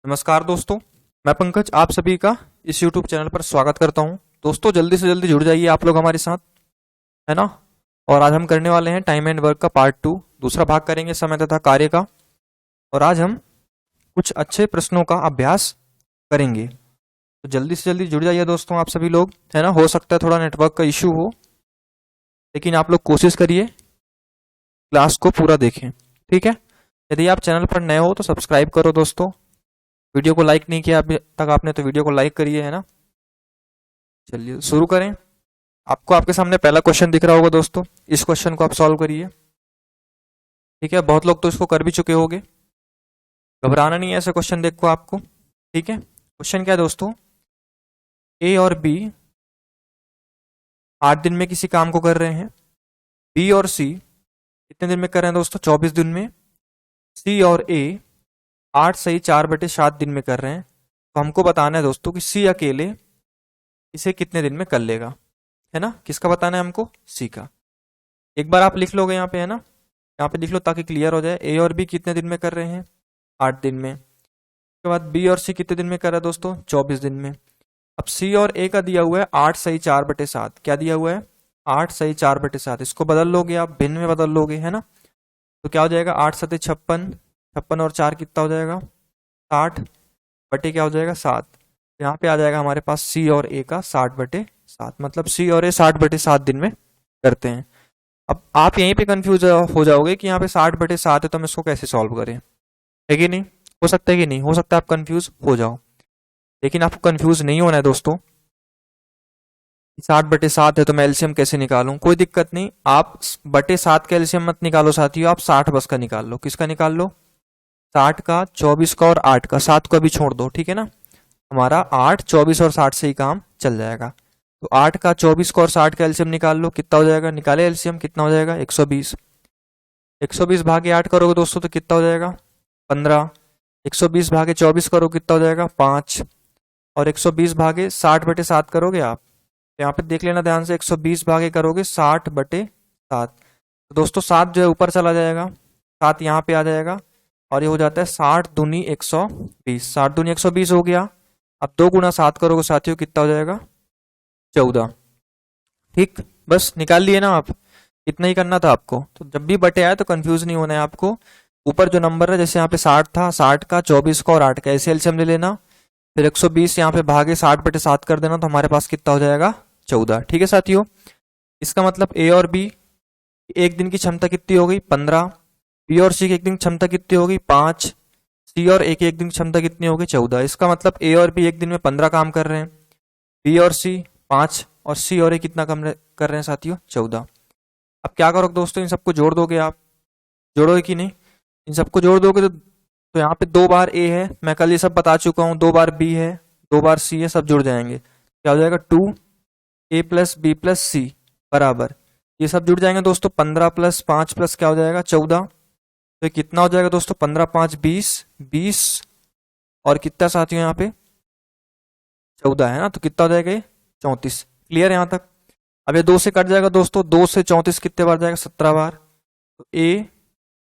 नमस्कार दोस्तों, मैं पंकज आप सभी का इस YouTube चैनल पर स्वागत करता हूं। दोस्तों जल्दी से जल्दी जुड़ जाइए आप लोग हमारे साथ, है ना। और आज हम करने वाले हैं टाइम एंड वर्क का पार्ट 2, दूसरा भाग करेंगे समय तथा कार्य का। और आज हम कुछ अच्छे प्रश्नों का अभ्यास करेंगे, तो जल्दी से जल्दी जुड़ जाइए दोस्तों आप सभी लोग, है ना। हो सकता है थोड़ा नेटवर्क का इश्यू हो, लेकिन आप लोग कोशिश करिए क्लास को पूरा देखें, ठीक है। यदि आप चैनल पर नए हो तो सब्सक्राइब करो दोस्तों। वीडियो को लाइक नहीं किया अभी तक आपने तो वीडियो को लाइक करिए, है ना। चलिए शुरू करें। आपको आपके सामने पहला क्वेश्चन दिख रहा होगा दोस्तों, इस क्वेश्चन को आप सॉल्व करिए, ठीक है। बहुत लोग तो इसको कर भी चुके होंगे, घबराना नहीं है ऐसे क्वेश्चन देख को आपको, ठीक है। क्वेश्चन क्या है दोस्तों, ए और बी 8 दिन में किसी काम को कर रहे हैं, बी और सी कितने दिन में कर रहे हैं दोस्तों, 24 दिन में, सी और ए 8 सही 4/7 दिन में कर रहे हैं। तो हमको बताना है दोस्तों कि सी अकेले इसे कितने दिन में कर लेगा, है ना। किसका बताना है हमको, सी का। एक बार आप लिख लोगे यहाँ पे, है ना, यहाँ पे लिख लो ताकि क्लियर हो जाए। ए और बी कितने दिन में कर रहे हैं, 8 दिन में। उसके बाद बी और सी कितने दिन में कर रहा है दोस्तों, 24 दिन में। अब सी और ए का दिया हुआ है 8 सही 4/7, क्या दिया हुआ है, 8 सही 4/7। इसको बदल लोगे आप, भिन्न में बदल लोगे, है ना। तो क्या हो जाएगा, 8 सते 56, 56 और 4 कितना हो जाएगा, 60 बटे क्या हो जाएगा, 7। यहाँ पे आ जाएगा हमारे पास सी और ए का 60/7, मतलब सी और ए 60/7 दिन में करते हैं। अब आप यहीं पे कंफ्यूज हो जाओगे कि यहाँ पे 60/7 है तो हम इसको कैसे सॉल्व करें, है कि नहीं। हो सकता है कि नहीं, हो सकता है आप कंफ्यूज हो जाओ, लेकिन आपको कंफ्यूज नहीं होना है दोस्तों। 60/7 है तो मैं एलसीएम कैसे निकालूं, कोई दिक्कत नहीं। आप बटे 7 का एलसीएम मत निकालो साथियों, आप 60 बस का निकाल लो। किसका निकाल लो, 60 का, 24 का और 8 का, 7 को अभी छोड़ दो, ठीक है ना। हमारा 8, 24 और 60 से ही काम चल जाएगा। तो 8 का, 24 का और 60 का एलसीएम निकाल लो, कितना हो जाएगा, निकाले एलसीएम, कितना हो जाएगा, 120। 120 भागे 8 करोगे दोस्तों तो कितना हो जाएगा, 15। 120 भागे 24 करो कितना हो जाएगा, 5। और 120 भागे 60/7 करोगे आप, तो यहाँ पे देख लेना ध्यान से, 120 भागे करोगे 60/7। तो दोस्तों 7 जो है ऊपर चला जाएगा, 7 यहाँ पे आ जाएगा, और ये हो जाता है 60 दूनी 120, 60 दूनी 120 हो गया। अब 2 गुना 7 करोगे साथियों, कितना हो जाएगा, 14। ठीक, बस निकाल लिए ना आप, इतना ही करना था आपको। तो जब भी बटे आए तो कंफ्यूज नहीं होना है आपको। ऊपर जो नंबर है, जैसे यहाँ पे 60 था, 60 का, 24 का और 8 का, ऐसे एलसीएम ले लेना। फिर 120 यहाँ पे भागे 60/7 कर देना, तो हमारे पास कितना हो जाएगा, 14। ठीक है साथियों, इसका मतलब ए और बी एक दिन की क्षमता कितनी हो गई, 15। बी और सी की एक दिन क्षमता कितनी होगी, 5। सी और ए की एक दिन क्षमता कितनी होगी, 14। इसका मतलब ए और बी एक दिन में 15 काम कर रहे हैं, बी और सी 5, और सी और ए कितना काम कर रहे हैं साथियों, 14। अब क्या करोगे दोस्तों, इन सबको जोड़ दोगे आप, जोड़ोगे कि नहीं, इन सबको जोड़ दोगे तो यहाँ पे 2 बार ए है, मैं कल ये सब बता चुका हूँ, 2 बार बी है, 2 बार सी है, सब जुड़ जाएंगे। क्या हो जाएगा, 2a + b + c बराबर, ये सब जुड़ जाएंगे दोस्तों, 15 + 5 + क्या हो जाएगा, 14। तो कितना हो जाएगा दोस्तों, 15 × 5 = 20, 20 और कितना साथियों यहाँ पे 14 है ना, तो कितना हो जाएगा ये 34। क्लियर है यहाँ तक। अब ये 2 से कट जाएगा दोस्तों, 2 से 34 कितने बार जाएगा, 17 बार। तो a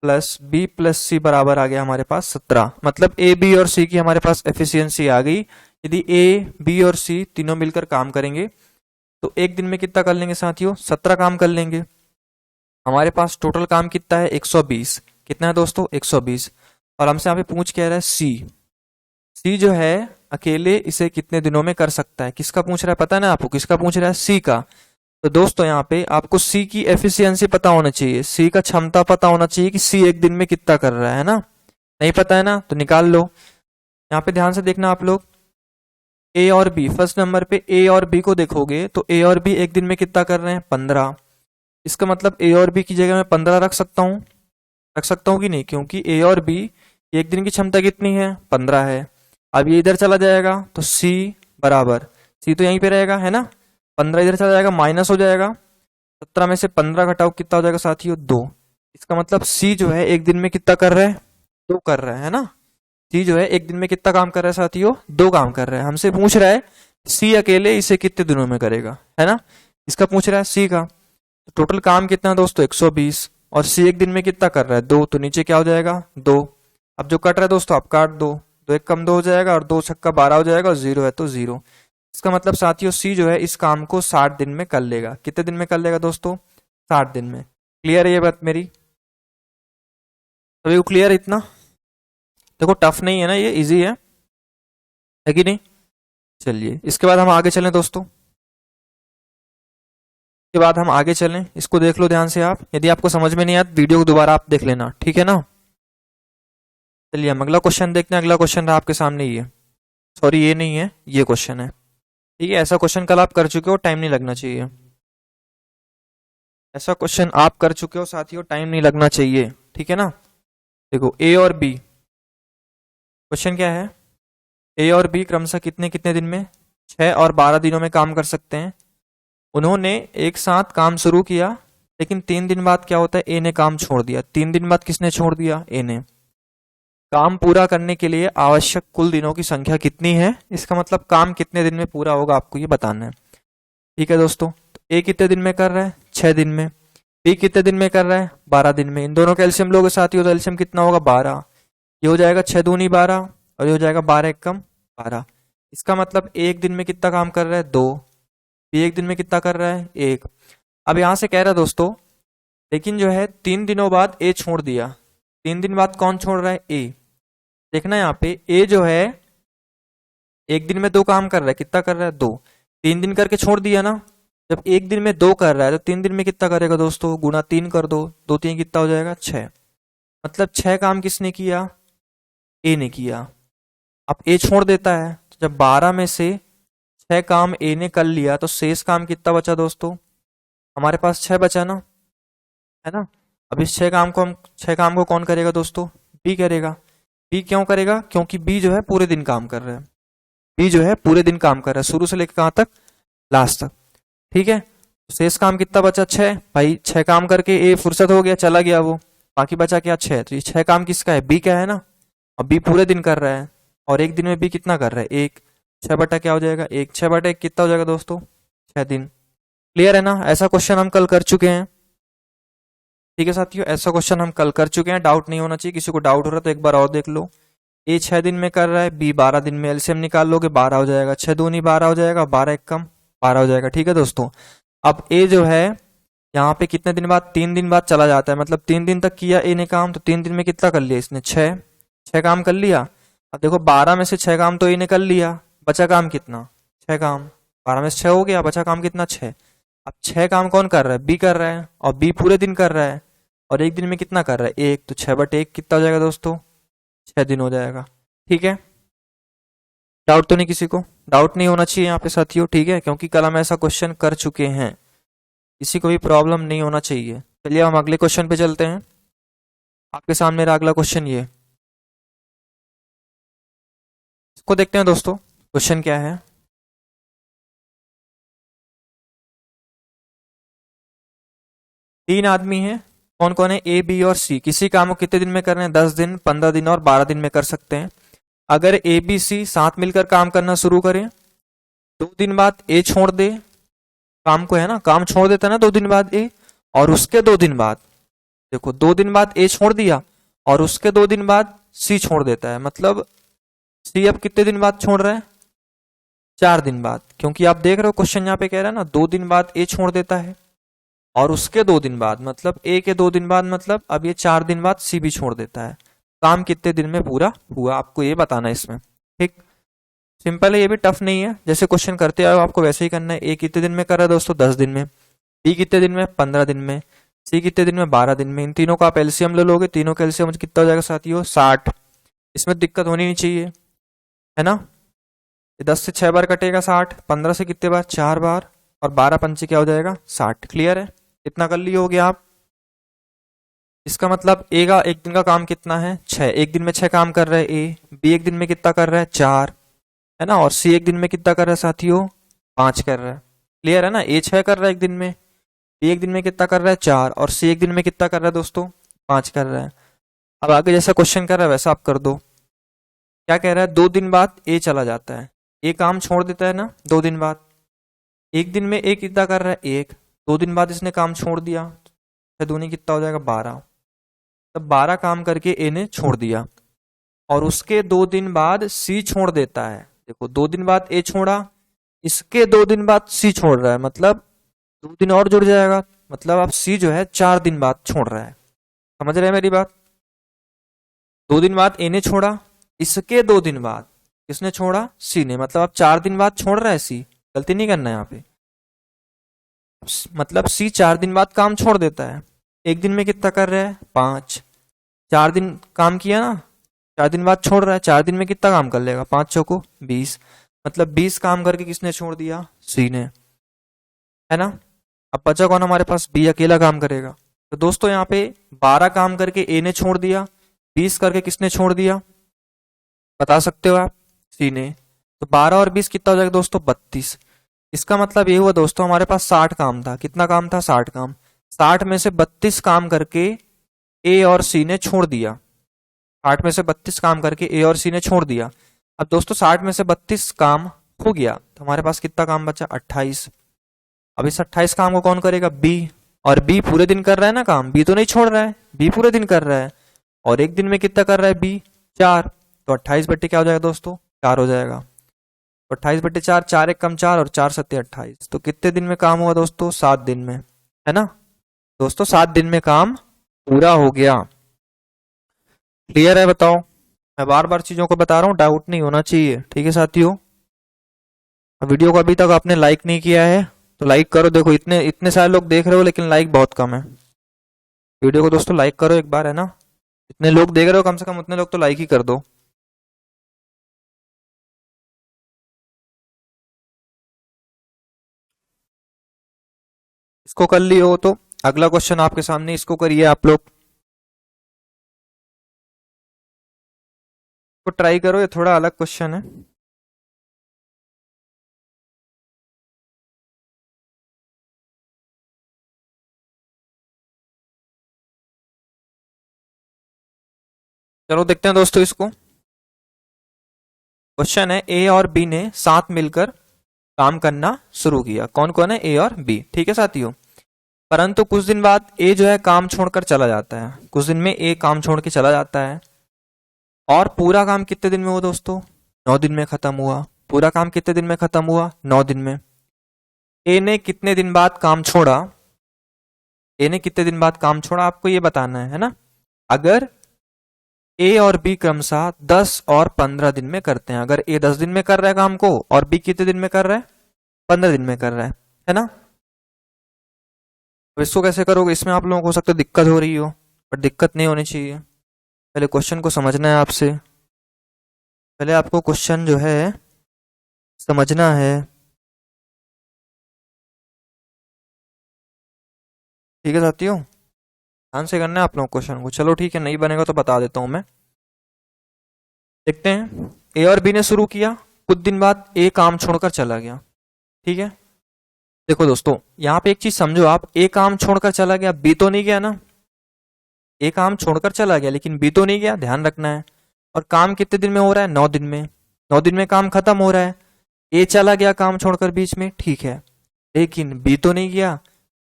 + b + c बराबर आ गया हमारे पास 17, मतलब ए बी और सी की हमारे पास एफिशिएंसी आ गई। यदि ए बी और सी तीनों मिलकर काम करेंगे तो एक दिन में कितना कर लेंगे साथियों, 17 काम कर लेंगे। हमारे पास टोटल काम कितना है, 120। कितना है दोस्तों, 120। और हमसे यहाँ पे पूछ क्या रहा है, सी जो है अकेले इसे कितने दिनों में कर सकता है। किसका पूछ रहा है, पता है ना आपको, किसका पूछ रहा है, सी का। तो दोस्तों यहाँ पे आपको सी की एफिशिएंसी पता होना चाहिए, सी का क्षमता पता होना चाहिए कि सी एक दिन में कितना कर रहा है ना। नहीं पता है ना, तो निकाल लो। यहाँ पे ध्यान से देखना आप लोग, ए और बी, फर्स्ट नंबर पे ए और बी को देखोगे तो ए और बी एक दिन में कितना कर रहे हैं, 15। इसका मतलब ए और बी की जगह मैं 15 रख सकता हूँ कि नहीं, क्योंकि ए और बी एक दिन की क्षमता कितनी है, 15 है। अब ये इधर चला जाएगा तो सी बराबर, सी तो यहीं पे रहेगा, है ना, 15 इधर चला जाएगा, माइनस हो जाएगा, 17 में से 15 घटाओ कितना हो जाएगा साथियों, 2। इसका मतलब सी जो है एक दिन में कितना कर रहा है, 2 कर रहा है ना। सी जो है एक दिन में कितना काम कर रहा है साथियों, 2 काम कर रहा है। हमसे पूछ रहा है सी अकेले इसे कितने दिनों में करेगा, है ना, इसका पूछ रहा है सी का। तो टोटल काम कितना है दोस्तों, 120, और सी एक दिन में कितना कर रहा है, 2, तो नीचे क्या हो जाएगा, 2। अब जो कट रहा है दोस्तों आप काट दो, दो एक कम दो हो जाएगा और दो छक्का 12 हो जाएगा और जीरो है तो जीरो। इसका मतलब साथियों सी जो है इस काम को 60 दिन में कर लेगा। कितने दिन में कर लेगा दोस्तों? 60 दिन में। क्लियर है ये बात मेरी? सभी को क्लियर है इतना? देखो टफ नहीं है ना, ये इजी है कि नहीं? चलिए इसके बाद हम आगे चलें दोस्तों। इसके बाद हम आगे चलें, इसको देख लो ध्यान से आप। यदि आपको समझ में नहीं आया तो वीडियो को दोबारा आप देख लेना, ठीक है ना? चलिए हम अगला क्वेश्चन देखते हैं। अगला क्वेश्चन रहा आपके सामने ये, सॉरी ये नहीं है, ये क्वेश्चन है। ठीक है, ऐसा क्वेश्चन कल आप कर चुके हो, टाइम नहीं लगना चाहिए। ऐसा क्वेश्चन आप कर चुके हो साथियों, टाइम नहीं लगना चाहिए, ठीक है ना? देखो ए और बी, क्वेश्चन क्या है? ए और बी क्रमशः कितने कितने दिन में 6 और 12 दिनों में काम कर सकते हैं। उन्होंने एक साथ काम शुरू किया, लेकिन 3 दिन बाद क्या होता है? ए ने काम छोड़ दिया। 3 दिन बाद किसने छोड़ दिया? ए ने। काम पूरा करने के लिए आवश्यक कुल दिनों की संख्या कितनी है? इसका मतलब काम कितने दिन में पूरा होगा आपको ये बताना है। ठीक है दोस्तों, तो ए कितने दिन में कर रहा है? 6 दिन में। बी कितने दिन में कर रहा है? 12 दिन में। इन दोनों का एलसीएम लोगे साथियों तो एलसीएम कितना होगा? 12। ये हो जाएगा 6 दूनी 12 और ये हो जाएगा 12 एकम 12। इसका मतलब एक दिन में कितना काम कर रहा है? 2। बी एक दिन में कितना कर रहा है? 1। अब यहां से कह रहा है दोस्तों, लेकिन जो है 3 दिनों बाद ए छोड़ दिया। 3 दिन बाद कौन छोड़ रहा है? ए। देखना यहाँ पे ए जो है एक दिन में 2 काम कर रहा है। कितना कर रहा है? 2। 3 दिन करके छोड़ दिया ना। जब एक दिन में 2 कर रहा है तो 3 दिन में कितना करेगा दोस्तों? गुना 3 कर दो, 2 3 कितना हो जाएगा? 6। मतलब 6 काम किसने किया? ए ने किया। अब ए छोड़ देता है, तो जब 12 में से 6 काम ए ने कर लिया तो शेष काम कितना बचा दोस्तों? हमारे पास 6 बचा ना, है ना? अब इस 6 काम को कौन करेगा दोस्तों? बी करेगा। बी क्यों करेगा? क्योंकि बी जो है पूरे दिन काम कर रहा है। बी जो है पूरे दिन काम कर रहा है, शुरू से लेकर कहां तक? लास्ट तक। ठीक है, शेष काम कितना बचा? 6। भाई 6 काम करके ए फुर्सत हो गया, चला गया वो, बाकी बचा क्या? 6। तो ये 6 काम किसका है? बी का है ना। अब बी पूरे दिन कर रहा है और एक दिन में बी कितना कर रहा है? 1। 6 बटा क्या हो जाएगा? 1। 6 बटा 1 कितना हो जाएगा दोस्तों? 6 दिन। क्लियर है ना? ऐसा क्वेश्चन हम कल कर चुके हैं। ठीक है साथियों, ऐसा क्वेश्चन हम कल कर चुके हैं, डाउट नहीं होना चाहिए। किसी को डाउट हो रहा है तो एक बार और देख लो। ए 6 दिन में कर रहा है, बी 12 दिन में। एलसीएम निकाल लोगे 12 हो जाएगा, 6 दूनी 12 हो जाएगा, 12 एक कम 12 हो जाएगा। ठीक है दोस्तों, अब ए जो है यहाँ पे कितने दिन बाद? 3 दिन बाद चला जाता है। मतलब 3 दिन तक किया ए ने काम, तो 3 दिन में कितना कर लिया इसने? 6 काम कर लिया। अब देखो 12 में से 6 काम तो ए ने कर लिया, बचा काम कितना? 6 काम। 12 में से 6 हो गया, बचा काम कितना? 6। अब 6 काम कौन कर रहा है? बी कर रहा है, और बी पूरे दिन कर रहा है और एक दिन में कितना कर रहा है? 1। तो 6 बटे 1 कितना हो जाएगा दोस्तों? 6 दिन हो जाएगा। ठीक है, डाउट तो नहीं किसी को? डाउट नहीं होना चाहिए यहाँ पे साथियों, ठीक है, क्योंकि कल हम ऐसा क्वेश्चन कर चुके हैं। किसी को भी प्रॉब्लम नहीं होना चाहिए। चलिए हम अगले क्वेश्चन पे चलते हैं। आपके सामने मेरा अगला क्वेश्चन ये, इसको देखते हैं दोस्तों। क्वेश्चन क्या है? तीन आदमी हैं, कौन कौन है? ए, बी और सी। किसी काम को कितने दिन में कर रहे हैं? 10 दिन, 15 दिन और 12 दिन में कर सकते हैं। अगर ए बी सी साथ मिलकर काम करना शुरू करें, 2 दिन बाद ए छोड़ दे काम को, है ना, काम छोड़ देता है ना 2 दिन बाद ए, और उसके 2 दिन बाद, देखो 2 दिन बाद ए छोड़ दिया और उसके 2 दिन बाद सी छोड़ देता है। मतलब सी अब कितने दिन बाद छोड़ रहा है? 4 दिन बाद, क्योंकि आप देख रहे हो क्वेश्चन यहाँ पे कह रहा है ना 2 दिन बाद ए छोड़ देता है और उसके 2 दिन बाद, मतलब ए के 2 दिन बाद, मतलब अब ये 4 दिन बाद सी भी छोड़ देता है। काम कितने दिन में पूरा हुआ आपको ये बताना है इसमें। ठीक, सिंपल है, ये भी टफ नहीं है। जैसे क्वेश्चन करते आए आपको वैसे ही करना है। ए कितने दिन में कर रहा है दोस्तों? 10 दिन में। बी कितने दिन में? 15 दिन में। सी कितने दिन में? 12 दिन में। इन तीनों का आप एलसीएम ले लोगे, तीनों का एलसीएम कितना हो जाएगा साथियों? 60। इसमें दिक्कत होनी नहीं चाहिए, है ना? 10 से 6 बार कटेगा 60, 15 से कितने बार? 4 बार, और 12 पंचे क्या हो जाएगा? 60। क्लियर है? इतना कर लिए होगे आप। इसका मतलब ए का एक दिन का काम कितना है? 6। एक दिन में 6 काम कर रहा है ए। बी एक दिन में कितना कर रहा है? 4, है ना? और सी एक दिन में कितना कर रहा है साथियों? 5 कर रहा है। क्लियर है ना? ए 6 कर रहा है एक दिन में, बी एक दिन में कितना कर रहा है? 4, और सी एक दिन में कितना कर रहा है दोस्तों? 5 कर रहा है। अब आगे जैसा क्वेश्चन कर रहा है वैसा आप कर दो। क्या कह रहा है? 2 दिन बाद ए चला जाता है, ए काम छोड़ देता है ना 2 दिन बाद। एक दिन में ए कितना कर रहा है? 1। 2 दिन बाद इसने काम छोड़ दिया, दूनी कितना हो जाएगा? 12। तब 12 काम करके ए ने छोड़ दिया। और उसके 2 दिन बाद सी छोड़ देता है। देखो 2 दिन बाद ए छोड़ा, इसके 2 दिन बाद सी छोड़ रहा है, मतलब 2 दिन और जुड़ जाएगा, मतलब अब सी जो है 4 दिन बाद छोड़ रहा है। समझ रहे हैं मेरी बात? 2 दिन बाद ए ने छोड़ा, इसके 2 दिन बाद किसने छोड़ा? सी ने, मतलब अब 4 दिन बाद छोड़ रहा है सी। गलती नहीं करना है यहाँ पे, मतलब सी 4 दिन बाद काम छोड़ देता है। एक दिन में कितना कर रहा है? 5। 4 दिन काम किया ना, 4 दिन बाद छोड़ रहा है, 4 दिन में कितना काम कर लेगा? 5 चौको 20, मतलब 20 काम करके किसने छोड़ दिया? सी ने, है ना। अब बचा कौन हमारे पास? बी अकेला काम करेगा। तो दोस्तों यहाँ पे 12 काम करके ए ने छोड़ दिया, 20 करके किसने छोड़ दिया? बता सकते हो आप? सी ने। तो 12 और 20 कितना हो जाएगा दोस्तों? 32। इसका मतलब ये हुआ दोस्तों हमारे पास 60 काम था। कितना काम था? 60 काम। 60 में से 32 काम करके ए और सी ने छोड़ दिया। 60 में से 32 काम करके ए और सी ने छोड़ दिया। अब दोस्तों 60 में से 32 काम हो गया तो हमारे पास कितना काम बचा? 28। अब इस 28 काम को कौन करेगा? बी। और बी पूरे दिन कर रहा है ना काम, बी तो नहीं छोड़ रहा है, बी पूरे दिन कर रहा है। और एक दिन में कितना कर रहा है बी? 4। तो 28 बट्टे क्या हो जाएगा दोस्तों? 4 हो जाएगा। 28/4, 4 एक कम 4 और 4 सत्ते 28। तो कितने दिन में काम हुआ दोस्तों? 7 दिन में, है ना दोस्तों। 7 दिन में काम पूरा हो गया। क्लियर है? बताओ। मैं बार बार चीजों को बता रहा हूँ, डाउट नहीं होना चाहिए, ठीक है साथियों। वीडियो को अभी तक आपने लाइक नहीं किया है तो लाइक करो। देखो इतने इतने सारे लोग देख रहे हो लेकिन लाइक बहुत कम है। वीडियो को दोस्तों लाइक करो एक बार, है ना। इतने लोग देख रहे हो, कम से कम उतने लोग तो लाइक ही कर दो। इसको कर लियो तो अगला क्वेश्चन आपके सामने, इसको करिए आप लोग। तो ट्राई करो, ये थोड़ा अलग क्वेश्चन है। चलो देखते हैं दोस्तों इसको। क्वेश्चन है ए और बी ने साथ मिलकर काम करना शुरू किया। कौन कौन है? ए और बी, ठीक है साथियों। परंतु कुछ दिन बाद ए जो है काम छोड़कर चला जाता है। कुछ दिन में ए काम छोड़ के चला जाता है और पूरा काम कितने दिन में हुआ दोस्तों? 9 दिन में खत्म हुआ। पूरा काम कितने दिन में खत्म हुआ? 9 दिन में। ए ने कितने दिन बाद काम छोड़ा? ए ने कितने दिन बाद काम छोड़ा आपको ये बताना है ना। अगर ए और बी क्रमशः 10 और 15 दिन में करते हैं, अगर ए 10 दिन में कर रहा है काम को और बी कितने दिन में कर रहा है? 15 दिन में कर रहा है ना। तो इसको कैसे करोगे? इसमें आप लोगों को हो सकता है दिक्कत हो रही हो, पर दिक्कत नहीं होनी चाहिए। पहले क्वेश्चन को समझना है आपसे, पहले आपको क्वेश्चन जो है समझना है, ठीक है साथियों। ध्यान से करना है आप लोग क्वेश्चन को। चलो ठीक है, नहीं बनेगा तो बता देता हूं मैं। देखते हैं, ए और बी ने शुरू किया, कुछ दिन बाद ए काम छोड़कर चला गया, ठीक है। देखो दोस्तों यहाँ पे एक चीज समझो आप, ए काम छोड़कर चला गया, बी तो नहीं गया ना। ए काम छोड़कर चला गया लेकिन बी तो नहीं गया, ध्यान रखना है। और काम कितने दिन में हो रहा है? 9 दिन में। 9 दिन में काम खत्म हो रहा है। ए चला गया काम छोड़कर बीच में, ठीक है, लेकिन बी तो नहीं गया।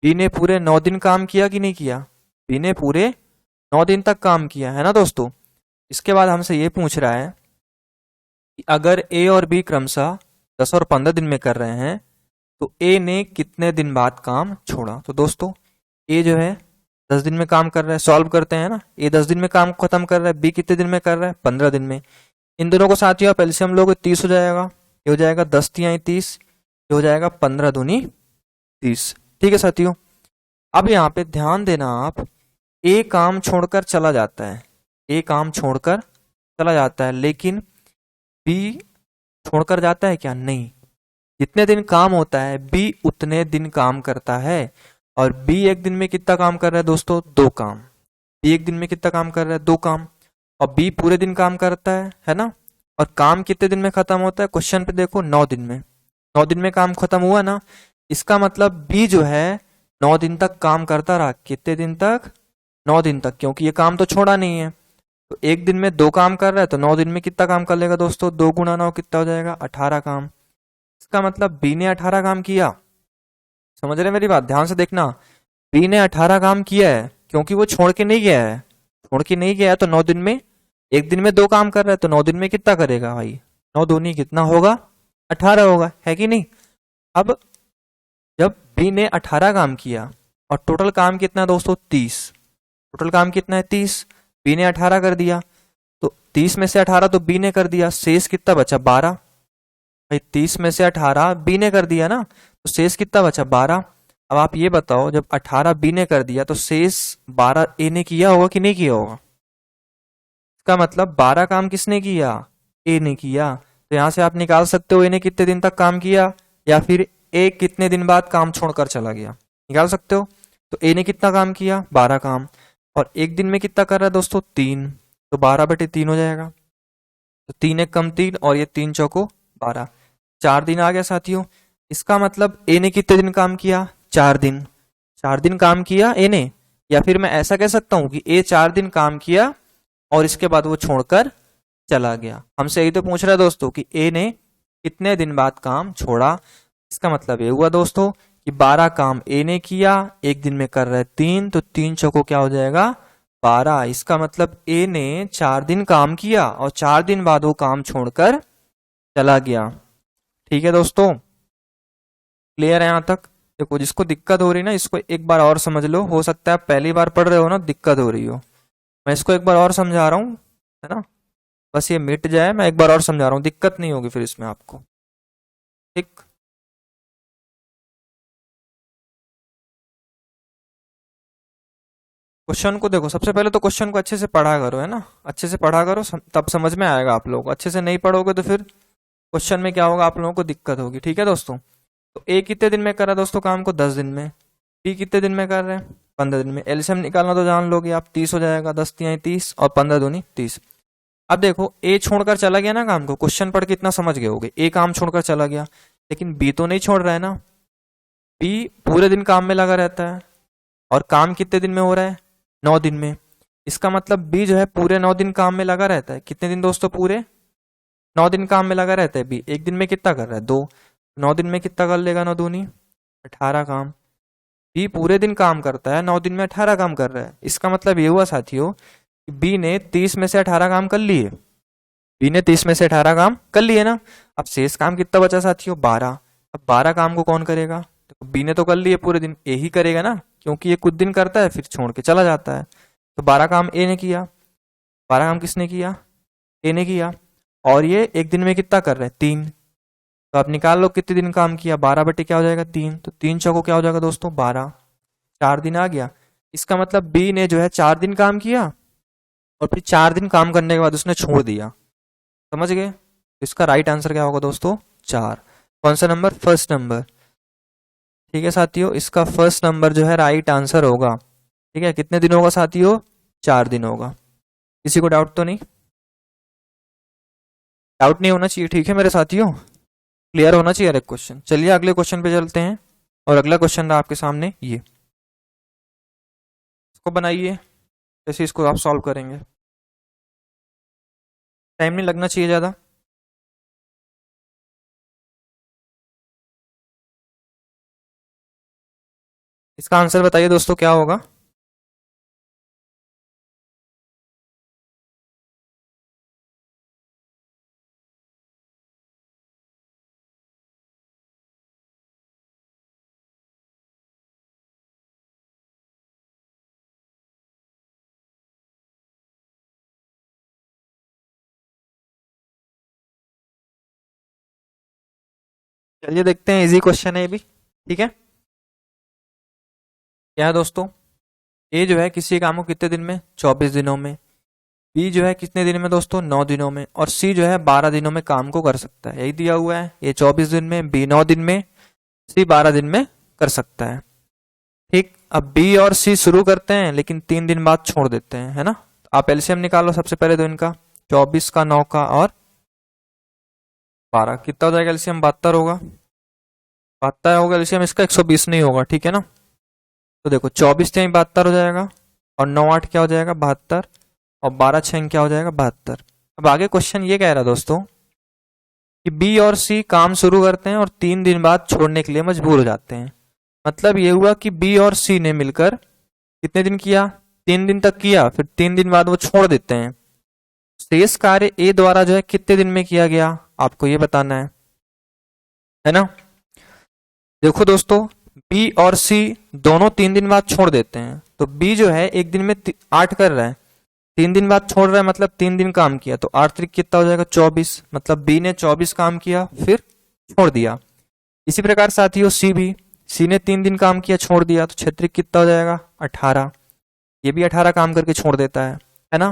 बी ने पूरे 9 दिन काम किया कि नहीं किया? बी ने पूरे 9 दिन तक काम किया, है ना दोस्तों। इसके बाद हमसे ये पूछ रहा है कि अगर ए और बी क्रमशः 10 और 15 दिन में कर रहे हैं तो ए ने कितने दिन बाद काम छोड़ा? तो दोस्तों ए जो है 10 दिन में काम कर रहा है, सॉल्व करते हैं ना। ए 10 दिन में काम खत्म कर रहा है, बी कितने दिन में कर रहा है? 15 दिन में। इन दोनों को साथियों आप एलसीएम लोगे 30 हो जाएगा। ये हो जाएगा 10 तिहाई 30, ये हो जाएगा 15 दूनी 30, ठीक है साथियों। अब यहाँ पे ध्यान देना आप, ए काम छोड़कर चला जाता है, ए काम छोड़कर चला जाता है, लेकिन बी छोड़कर जाता है क्या? नहीं। जितने दिन काम होता है बी उतने दिन काम करता है। और बी एक दिन में कितना काम कर रहा है दोस्तों? 2 काम। बी एक दिन में कितना काम कर रहा है? 2 काम। और बी पूरे दिन काम करता है ना। और काम कितने दिन में खत्म होता है? क्वेश्चन पे देखो 9 दिन में। 9 दिन में काम खत्म हुआ ना। इसका मतलब बी जो है 9 दिन तक काम करता रहा। कितने दिन तक? 9 दिन तक, क्योंकि ये काम तो छोड़ा नहीं है। तो एक दिन में 2 काम कर रहा है तो 9 दिन में कितना काम कर लेगा दोस्तों? 2 गुणा 9 कितना हो जाएगा? 18 काम। इसका मतलब बी ने 18 काम किया। समझ रहे मेरी बात? ध्यान से देखना, बी ने 18 काम किया है क्योंकि वो छोड़ के नहीं गया है। छोड़ के नहीं गया है तो 9 दिन में एक दिन में 2 काम कर रहा है तो 9 दिन में कितना करेगा भाई? 9 दूनी कितना होगा? 18 होगा, है कि नहीं? अब जब बी ने 18 काम किया और टोटल काम कितना है दोस्तों? 30। टोटल काम कितना है? 30। बी ने 18 कर दिया तो 30 में से 18 तो बी ने कर दिया, शेष कितना बचा? 12। भाई 30 में से 18 बी ने कर दिया ना, तो शेष कितना बचा? 12। अब आप ये बताओ, जब 18 बी ने कर दिया तो शेष 12 ए ने किया होगा कि नहीं किया होगा? इसका मतलब 12 काम किसने किया? ए ने किया। तो यहां से आप निकाल सकते हो ए ने कितने दिन तक काम किया, या फिर ए कितने दिन बाद काम छोड़कर चला गया, निकाल सकते हो। तो ए ने कितना काम किया? 12 काम। और एक दिन में कितना कर रहा है दोस्तों? 3। तो 12/3 हो जाएगा। तो 3 एक कम 3 और ये 3 चौको 12, 4 दिन आ गया साथियों। इसका मतलब ए ने कितने दिन काम किया? 4 दिन। 4 दिन काम किया ए ने, या फिर मैं ऐसा कह सकता हूं कि ए 4 दिन काम किया और इसके बाद वो छोड़कर चला गया। हमसे यही तो पूछ रहा है दोस्तों कि ए ने कितने दिन बाद काम छोड़ा। इसका मतलब ये हुआ दोस्तों कि 12 काम ए ने किया, एक दिन में कर रहे 3, तो 3 चौको क्या हो जाएगा? 12। इसका मतलब ए ने 4 दिन काम किया और 4 दिन बाद वो काम छोड़कर चला गया। ठीक है दोस्तों, क्लियर है यहां तक? देखो, जिसको दिक्कत हो रही ना, इसको एक बार और समझ लो। हो सकता है आप पहली बार पढ़ रहे हो ना, दिक्कत हो रही हो। मैं इसको एक बार और समझा रहा हूँ, है ना, बस ये मिट जाए। मैं एक बार और समझा रहा हूँ, दिक्कत नहीं होगी फिर इसमें आपको। ठीक, क्वेश्चन को देखो, सबसे पहले तो क्वेश्चन को अच्छे से पढ़ा करो, है ना, अच्छे से पढ़ा करो, तब समझ में आएगा आप लोगों को। अच्छे से नहीं पढ़ोगे तो फिर क्वेश्चन में क्या होगा, आप लोगों को दिक्कत होगी। ठीक है दोस्तों, तो ए कितने दिन में कर रहा है दोस्तों काम को? 10 दिन में। बी कितने दिन में कर रहे हैं? 15 दिन में। एलसीएम निकालना तो जान लोगे आप, 30 हो जाएगा, 10 तिहाई 30 और 15 दूनी 30। अब देखो, ए छोड़कर चला गया ना काम को, क्वेश्चन पढ़ के इतना समझ गए होगे, ए काम छोड़कर चला गया, लेकिन बी तो नहीं छोड़ रहा है ना। बी पूरे दिन काम में लगा रहता है और काम कितने दिन में हो रहा है? 9 दिन में। इसका मतलब बी जो है पूरे 9 दिन काम में लगा रहता है। कितने दिन दोस्तों? पूरे 9 दिन काम में लगा रहता है बी। एक दिन में कितना कर रहा है? 2। 9 दिन में कितना कर लेगा? 9 दूनी 18 काम। बी पूरे दिन काम करता है, 9 दिन में 18 काम कर रहा है। इसका मतलब ये हुआ साथियों कि बी ने 30 में से 18 काम कर लिए। बी ने 30 में से 18 काम कर लिए ना। अब शेष काम कितना बचा साथियों? 12। अब 12 काम को कौन करेगा? तो बी ने तो कर लिए पूरे दिन, ए ही करेगा ना, क्योंकि ये कुछ दिन करता है फिर छोड़ के चला जाता है। तो 12 काम ए ने किया। 12 काम किसने किया? ए ने किया। और ये एक दिन में कितना कर रहे हैं? 3। तो आप निकाल लो कितने दिन काम किया। 12 क्या हो जाएगा? 3। तो 3 चौको क्या हो जाएगा दोस्तों? 12। 4 दिन आ गया। इसका मतलब बी ने जो है 4 दिन काम किया और फिर 4 दिन काम करने के बाद उसने छोड़ दिया। समझ गए? तो इसका राइट आंसर क्या होगा दोस्तों? 4। कौन सा नंबर? First number. ठीक है साथियों, इसका फर्स्ट नंबर जो है राइट आंसर होगा। ठीक है, कितने दिन होगा साथियों? 4 दिन होगा। किसी को डाउट तो नहीं? डाउट नहीं होना चाहिए, ठीक है मेरे साथियों, क्लियर होना चाहिए हर एक क्वेश्चन। चलिए अगले क्वेश्चन पे चलते हैं। और अगला क्वेश्चन था आपके सामने ये, इसको बनाइए, जैसे इसको आप सॉल्व करेंगे। टाइम नहीं लगना चाहिए ज़्यादा। इसका आंसर बताइए दोस्तों क्या होगा? चलिए देखते हैं, इजी क्वेश्चन है ये भी। ठीक है, क्या है दोस्तों? ए जो है किसी काम को कितने दिन में? 24 दिनों में। बी जो है कितने दिन में दोस्तों? 9 दिनों में। और सी जो है 12 दिनों में काम को कर सकता है। यही दिया हुआ है, ए 24 दिन में, बी 9 दिन में, सी 12 दिन में कर सकता है। ठीक, अब बी और सी शुरू करते हैं लेकिन 3 दिन बाद छोड़ देते हैं, है ना। आप एलसीएम निकालो सबसे पहले तो इनका, 24 का, 9 का और 12, कितना हो जाएगा एलसीएम? 72 होगा। 72 होगा एलसीएम इसका, 120 नहीं होगा। ठीक है ना, तो देखो 24 छः 72 हो जाएगा और 9 8 क्या हो जाएगा? 72 और 12 छः क्या हो जाएगा? 72। अब आगे क्वेश्चन ये कह रहा है दोस्तों कि बी और सी काम शुरू करते हैं और 3 दिन बाद छोड़ने के लिए मजबूर हो जाते हैं। मतलब ये हुआ कि बी और सी ने मिलकर कितने दिन किया? 3 दिन तक किया, फिर 3 दिन बाद वो छोड़ देते हैं। शेष कार्य ए द्वारा जो है कितने दिन में किया गया, आपको ये बताना है ना। देखो दोस्तों, बी और सी दोनों 3 दिन बाद छोड़ देते हैं, तो बी जो है एक दिन में 8 कर रहा है, 3 दिन बाद छोड़ रहा है, मतलब 3 दिन काम किया, तो 8 त्रिक कितना हो जाएगा 24, मतलब बी ने 24 काम किया फिर छोड़ दिया। इसी प्रकार साथियों सी ने 3 दिन काम किया छोड़ दिया, तो 6 त्रिक कितना हो जाएगा 18, ये भी 18 काम करके छोड़ देता है ना।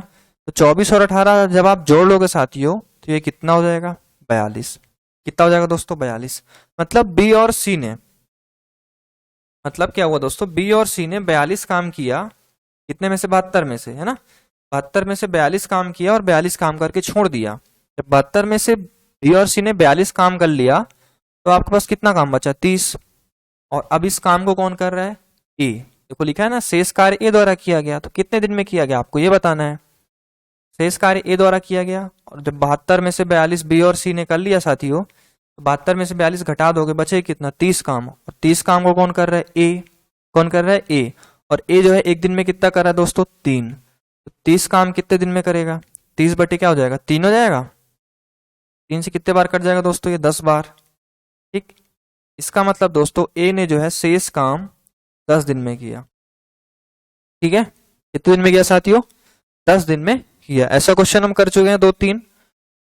तो 24 और 18 जब आप जोड़ लोगे साथियों तो ये कितना हो जाएगा 42, कितना हो जाएगा दोस्तों 42। मतलब बी और सी ने, मतलब क्या हुआ दोस्तों, बी और सी ने 42 काम किया, कितने में से 72 में से, है ना। 72 में से 42 काम किया और 42 काम करके छोड़ दिया। जब 72 में से बी और सी ने 42 काम कर लिया तो आपके पास कितना काम बचा 30, और अब इस काम को कौन कर रहा है ए। देखो लिखा है ना शेष कार्य ए द्वारा किया गया, तो कितने दिन में किया गया आपको ये बताना है। शेष कार्य ए द्वारा किया गया, और जब 72 में से 42 बी और सी ने कर लिया साथियों, तो 72 में से 42 घटा दोगे बचे कितना 30 काम, और 30 काम को कौन कर रहा है ए, कौन कर रहा है ए, और ए जो है एक दिन में कितना कर रहा है दोस्तों 3, तो 30 काम कितने दिन में करेगा 30 बटे क्या हो जाएगा 3 हो जाएगा, 3 से कितने बार कट जाएगा दोस्तों ये 10 बार, ठीक। इसका मतलब दोस्तों ए ने जो है शेष काम 10 दिन में किया, ठीक है। कितने दिन में किया साथियों 10 दिन में किया। ऐसा क्वेश्चन हम कर चुके हैं 2-3,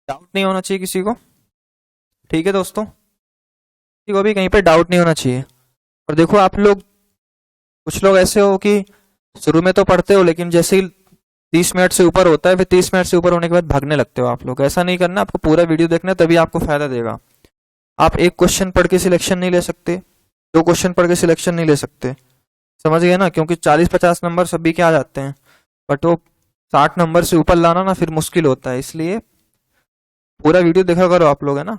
डाउट नहीं होना चाहिए किसी को, ठीक है दोस्तों, किसी को भी कहीं पे डाउट नहीं होना चाहिए। और देखो आप लोग, कुछ लोग ऐसे हो कि शुरू में तो पढ़ते हो लेकिन जैसे ही 30 मिनट से ऊपर होता है फिर 30 मिनट से ऊपर होने के बाद भागने लगते हो आप लोग। ऐसा नहीं करना, आपको पूरा वीडियो देखना है तभी आपको फायदा देगा। आप एक क्वेश्चन पढ़ के सिलेक्शन नहीं ले सकते, 2 क्वेश्चन पढ़ के सिलेक्शन नहीं ले सकते, समझ गए ना, क्योंकि 40-50 नंबर सभी के आ जाते हैं, बट वो 60 नंबर से ऊपर लाना ना फिर मुश्किल होता है, इसलिए पूरा वीडियो देखा करो आप लोग, है ना।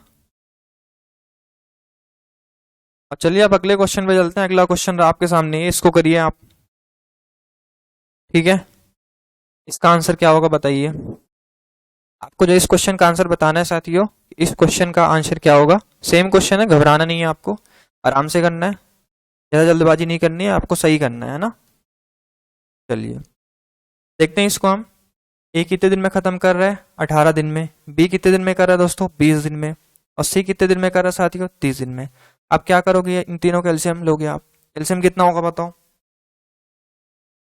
अब चलिए आप अगले क्वेश्चन पे चलते हैं। अगला क्वेश्चन आपके सामने है, इसको करिए आप, ठीक है। इसका आंसर क्या होगा बताइए। आपको जो इस क्वेश्चन का आंसर बताना है साथियों, इस क्वेश्चन का आंसर क्या होगा। सेम क्वेश्चन है, घबराना नहीं है आपको, आराम से करना है, ज्यादा जल्दबाजी नहीं करनी है, आपको सही करना है ना। चलिए देखते हैं इसको हम। ए कितने दिन में खत्म कर रहा है 18 दिन में, बी कितने दिन में कर रहा है दोस्तों 20 दिन में, और सी कितने दिन में कर रहा है साथियों 30 दिन में। अब क्या करोगे, इन तीनों का एलसीएम लोगे आप। एलसीएम कितना होगा बताओ,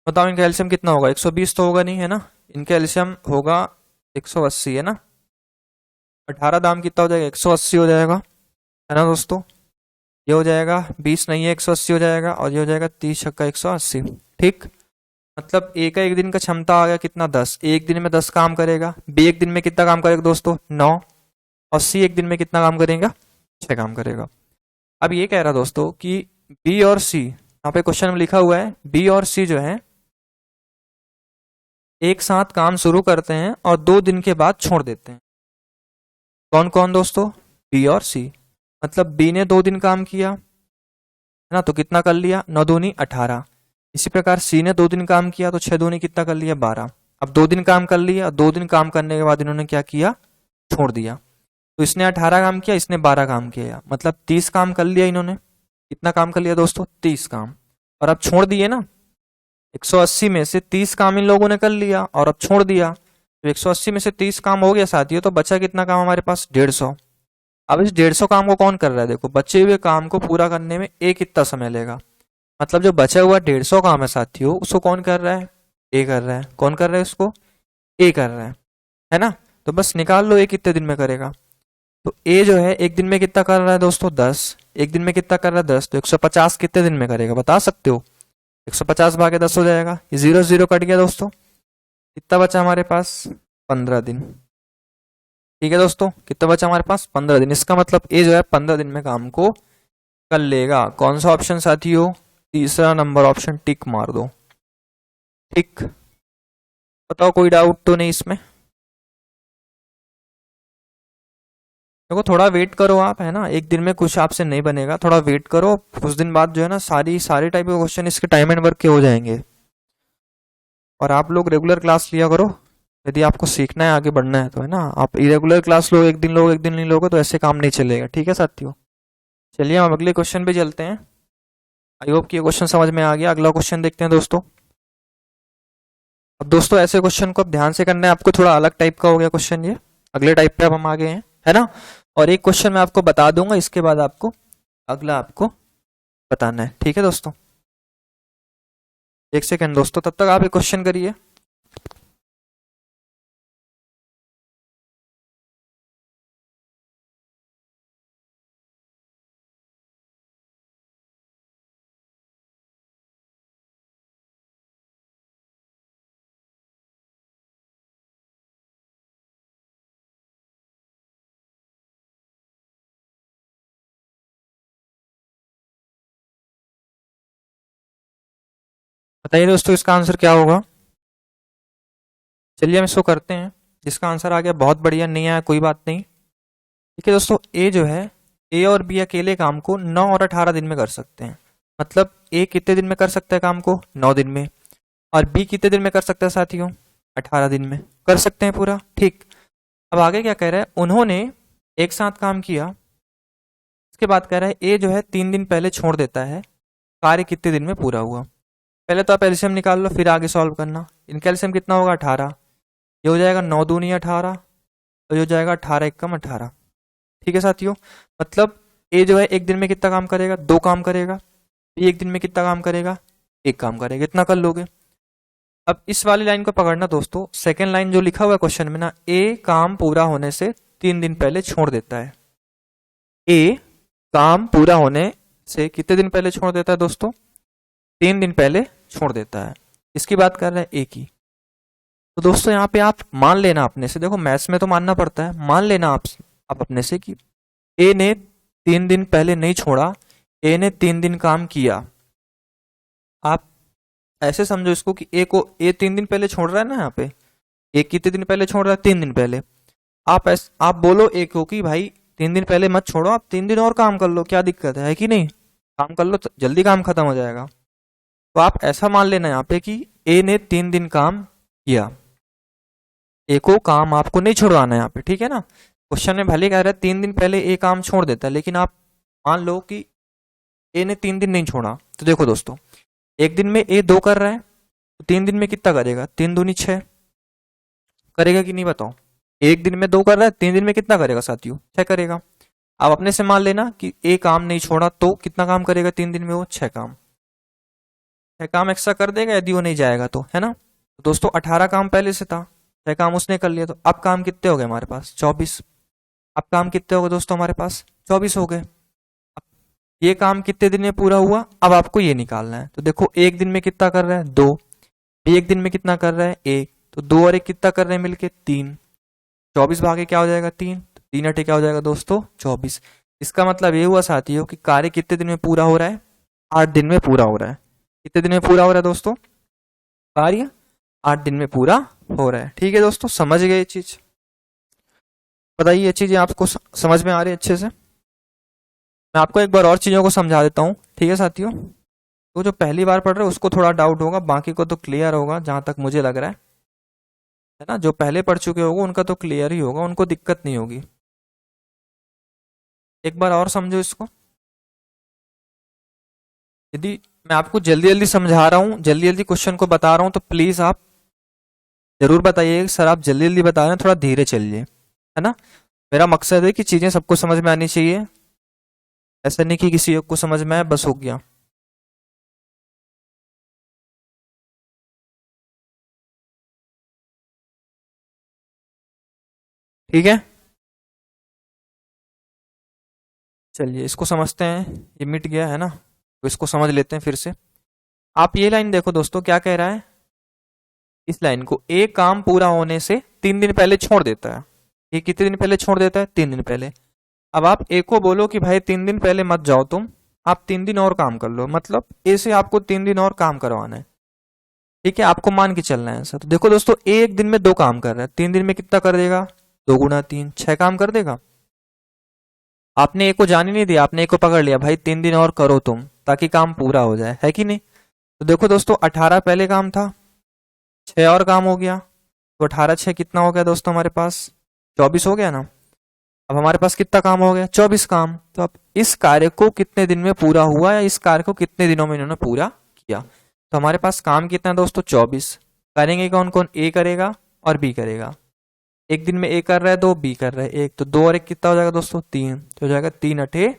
बताओ इनका एलसीएम कितना होगा। 120 तो होगा नहीं, है ना, इनका एलसीएम होगा 180, है ना। 18 दाम कितना हो जाएगा 180 हो जाएगा, है ना दोस्तों। ये हो जाएगा 20 नहीं है 180 हो जाएगा, और ये हो जाएगा 30 छक्का 180, ठीक। मतलब ए का एक दिन का क्षमता आ गया कितना 10, एक दिन में 10 काम करेगा। बी एक दिन में कितना काम करेगा दोस्तों 9, और सी एक दिन में कितना काम करेगा 6 काम करेगा। अब ये कह रहा दोस्तों कि बी और सी, यहाँ पे क्वेश्चन में लिखा हुआ है बी और सी जो है एक साथ काम शुरू करते हैं और 2 दिन के बाद छोड़ देते हैं। कौन कौन दोस्तों, बी और सी। मतलब बी ने 2 दिन काम किया, है ना, तो कितना कर लिया 9 दूनी 18। इसी प्रकार सी ने 2 दिन काम किया, तो 6 दूनी कितना कर लिया 12। अब 2 दिन काम कर लिया, 2 दिन काम करने के बाद इन्होंने क्या किया छोड़ दिया। तो इसने 18 काम किया, इसने 12 काम किया, मतलब 30 काम कर लिया इन्होंने। कितना काम कर लिया दोस्तों 30 काम, और अब छोड़ दिए ना। 180 में से 30 काम इन लोगों ने कर लिया और अब छोड़ दिया, तो 180 में से 30 काम हो गया साथियों, तो बचा कितना काम हमारे पास 150। अब इस 150 काम को कौन कर रहा है, देखो बचे हुए काम को पूरा करने में ए कितना समय लेगा। मतलब जो बचा हुआ 150 काम है साथियों, उसको कौन कर रहा है ए कर रहा है। कौन कर रहा है उसको ए कर रहा है ना। तो बस निकाल लो ए कितने दिन में करेगा। तो ए जो है एक दिन में कितना कर रहा है दोस्तों 10, एक दिन में कितना कर रहा है 10, तो 150 कितने दिन में करेगा बता सकते हो। 150 भागे 10 हो जाएगा, ये 0 0 कट गया दोस्तों, कितना बचा हमारे पास 15 दिन। ठीक है दोस्तों, कितना बचा हमारे पास 15 दिन। इसका मतलब ए जो है 15 दिन में काम को कर लेगा। कौन सा ऑप्शन साथियों, तीसरा नंबर ऑप्शन, टिक मार दो। ठीक, बताओ कोई डाउट तो नहीं इसमें। देखो थोड़ा वेट करो आप, है ना, एक दिन में कुछ आपसे नहीं बनेगा, थोड़ा वेट करो, कुछ दिन बाद जो है ना सारे टाइप के क्वेश्चन इसके टाइम एंड वर्क के हो जाएंगे। और आप लोग रेगुलर क्लास लिया करो, यदि आपको सीखना है आगे बढ़ना है तो, है ना। आप इरेगुलर क्लास लो, एक दिन लो एक दिन नहीं लोगे तो ऐसे काम नहीं चलेगा। ठीक है साथियों, चलिए हम अगले क्वेश्चन पे चलते हैं। आई होप कि ये क्वेश्चन समझ में आ गया। अगला क्वेश्चन देखते हैं दोस्तों। अब दोस्तों ऐसे क्वेश्चन को अब ध्यान से करना है आपको, थोड़ा अलग टाइप का हो गया क्वेश्चन ये, अगले टाइप पे अब हम आगे हैं, है ना। और एक क्वेश्चन मैं आपको बता दूंगा, इसके बाद आपको अगला आपको बताना है, ठीक है दोस्तों। एक सेकंड दोस्तों, तब तक आप एक क्वेश्चन करिए। बताइए दोस्तों इसका आंसर क्या होगा। चलिए हम इसको करते हैं। जिसका आंसर आ गया बहुत बढ़िया, नहीं आया कोई बात नहीं। ठीक है दोस्तों, ए जो है, ए और बी अकेले काम को 9 और 18 दिन में कर सकते हैं। मतलब ए कितने दिन में कर सकता है काम को, 9 दिन में, और बी कितने दिन में कर सकता है साथियों, 18 दिन में कर सकते हैं पूरा। ठीक, अब आगे क्या कह रहा है, उन्होंने एक साथ काम किया, इसके बाद कह रहा है ए जो है 3 दिन पहले छोड़ देता है, कार्य कितने दिन में पूरा हुआ। पहले तो आप एलसीएम निकाल लो, फिर आगे सॉल्व करना। इनका एलसीएम कितना होगा, 18, ये हो जाएगा 9 दूनी 18, तो ये हो जाएगा 18 एकम 18। ठीक है साथियों, मतलब ए जो है एक दिन में कितना काम करेगा, 2 काम करेगा। बी एक दिन में कितना काम करेगा, 1 काम करेगा। इतना कर लोगे। अब इस वाली लाइन को पकड़ना दोस्तों, सेकेंड लाइन जो लिखा हुआ है क्वेश्चन में ना, ए काम पूरा होने से 3 दिन पहले छोड़ देता है। ए काम पूरा होने से कितने दिन पहले छोड़ देता है दोस्तों, 3 दिन पहले छोड़ देता है। इसकी बात कर रहे हैं ए की। तो दोस्तों यहाँ पे आप मान लेना अपने से, देखो मैथ्स में तो मानना पड़ता है, मान लेना आप अपने से कि ए ने 3 दिन पहले नहीं छोड़ा, ए ने 3 दिन काम किया। आप ऐसे समझो इसको कि ए 3 दिन पहले छोड़ रहा है ना, यहाँ पे ए कितने दिन पहले छोड़ रहा है, 3 दिन पहले। आप बोलो ए को कि भाई 3 दिन पहले मत छोड़ो, आप 3 दिन और काम कर लो, क्या दिक्कत है कि नहीं, काम कर लो, जल्दी काम खत्म हो जाएगा। तो आप ऐसा मान लेना यहाँ पे कि ए ने 3 दिन काम किया, ए को काम आपको नहीं छोड़वाना है यहाँ पे, ठीक है ना। क्वेश्चन में भले कह रहा है 3 दिन पहले ए काम छोड़ देता है, लेकिन आप मान लो कि ए ने 3 दिन नहीं छोड़ा। तो देखो दोस्तों, एक दिन में ए 2 कर रहा है, तो 3 दिन में कितना करेगा, 3 दूनी 6 करेगा कि नहीं बताओ। एक दिन में 2 कर रहा है, 3 दिन में कितना करेगा साथियों, 6 करेगा। आप अपने से मान लेना कि ए काम नहीं छोड़ा, तो कितना काम करेगा 3 दिन में, वो 6 काम, 6 काम एक्स्ट्रा कर देगा यदि वो नहीं जाएगा तो, है ना। तो दोस्तों 18 काम पहले से था, 6 काम उसने कर लिया, तो अब काम कितने हो गए हमारे पास, 24। अब काम कितने हो गए दोस्तों हमारे पास, 24 हो गए। ये काम कितने दिन में पूरा हुआ, अब आपको ये निकालना है। तो देखो एक दिन में कितना कर रहा है, 2, एक दिन में कितना कर रहा है, 1, तो 2 और 1 कितना कर रहे हैं मिलके, 3। 24 भागे क्या हो जाएगा, 3, तो 3 अठे क्या हो जाएगा दोस्तों, 24। इसका मतलब ये हुआ साथियों कि कार्य कितने दिन में पूरा हो रहा है, 8 दिन में पूरा हो रहा है। कितने दिन में पूरा हो रहा है दोस्तों, कार्य 8 दिन में पूरा हो रहा है। ठीक है दोस्तों, समझ गए ये चीज, बताइए ये चीजें आपको समझ में आ रही है अच्छे से। मैं आपको एक बार और चीजों को समझा देता हूँ, ठीक है साथियों। तो जो पहली बार पढ़ रहे हैं उसको थोड़ा डाउट होगा, बाकी को तो क्लियर होगा जहां तक मुझे लग रहा है ना। जो पहले पढ़ चुके होंगे उनका तो क्लियर ही होगा, उनको दिक्कत नहीं होगी। एक बार और समझो इसको। यदि मैं आपको जल्दी जल्दी समझा रहा हूँ, जल्दी जल्दी क्वेश्चन को बता रहा हूँ, तो प्लीज आप जरूर बताइए सर आप जल्दी जल्दी बता रहे हैं, थोड़ा धीरे चलिए, है ना। मेरा मकसद है कि चीजें सबको समझ में आनी चाहिए, ऐसा नहीं कि किसी एक को समझ में आए बस हो गया। ठीक है, चलिए इसको समझते हैं, ये मिट गया है ना, तो इसको समझ लेते हैं फिर से। आप ये लाइन देखो दोस्तों, क्या कह रहा है, इस लाइन को, एक काम पूरा होने से 3 दिन पहले छोड़ देता है। ये कितने दिन पहले छोड़ देता है, 3 दिन पहले। अब आप ए को बोलो कि भाई 3 दिन पहले मत जाओ तुम, आप 3 दिन और काम कर लो, मतलब ए से आपको 3 दिन और काम करवाना है। ठीक है, आपको मान के चलना है ऐसा। तो देखो दोस्तों, ए एक दिन में 2 काम कर रहा है, 3 दिन में कितना कर देगा, 2 गुना 3, 6 काम कर देगा। आपने ए को जान ही नहीं दिया, आपने ए को पकड़ लिया, भाई 3 दिन और करो तुम ताकि काम पूरा हो जाए, है कि नहीं। तो देखो दोस्तों 18 पहले काम था, 6 और काम हो गया, तो 18 6 कितना हो गया दोस्तों हमारे पास, 24 हो गया ना। अब हमारे पास कितना काम हो गया, 24 काम। तो अब इस कार्य को कितने दिन में पूरा हुआ, या इस कार्य को कितने दिनों में इन्होंने पूरा किया। तो हमारे पास काम कितना है दोस्तों, 24। करेंगे कौन कौन, ए करेगा और बी करेगा। एक दिन में ए कर रहा है, दो बी कर रहा है एक, तो दो और एक कितना हो जाएगा दोस्तों, तीन, तो हो जाएगा 3 अठे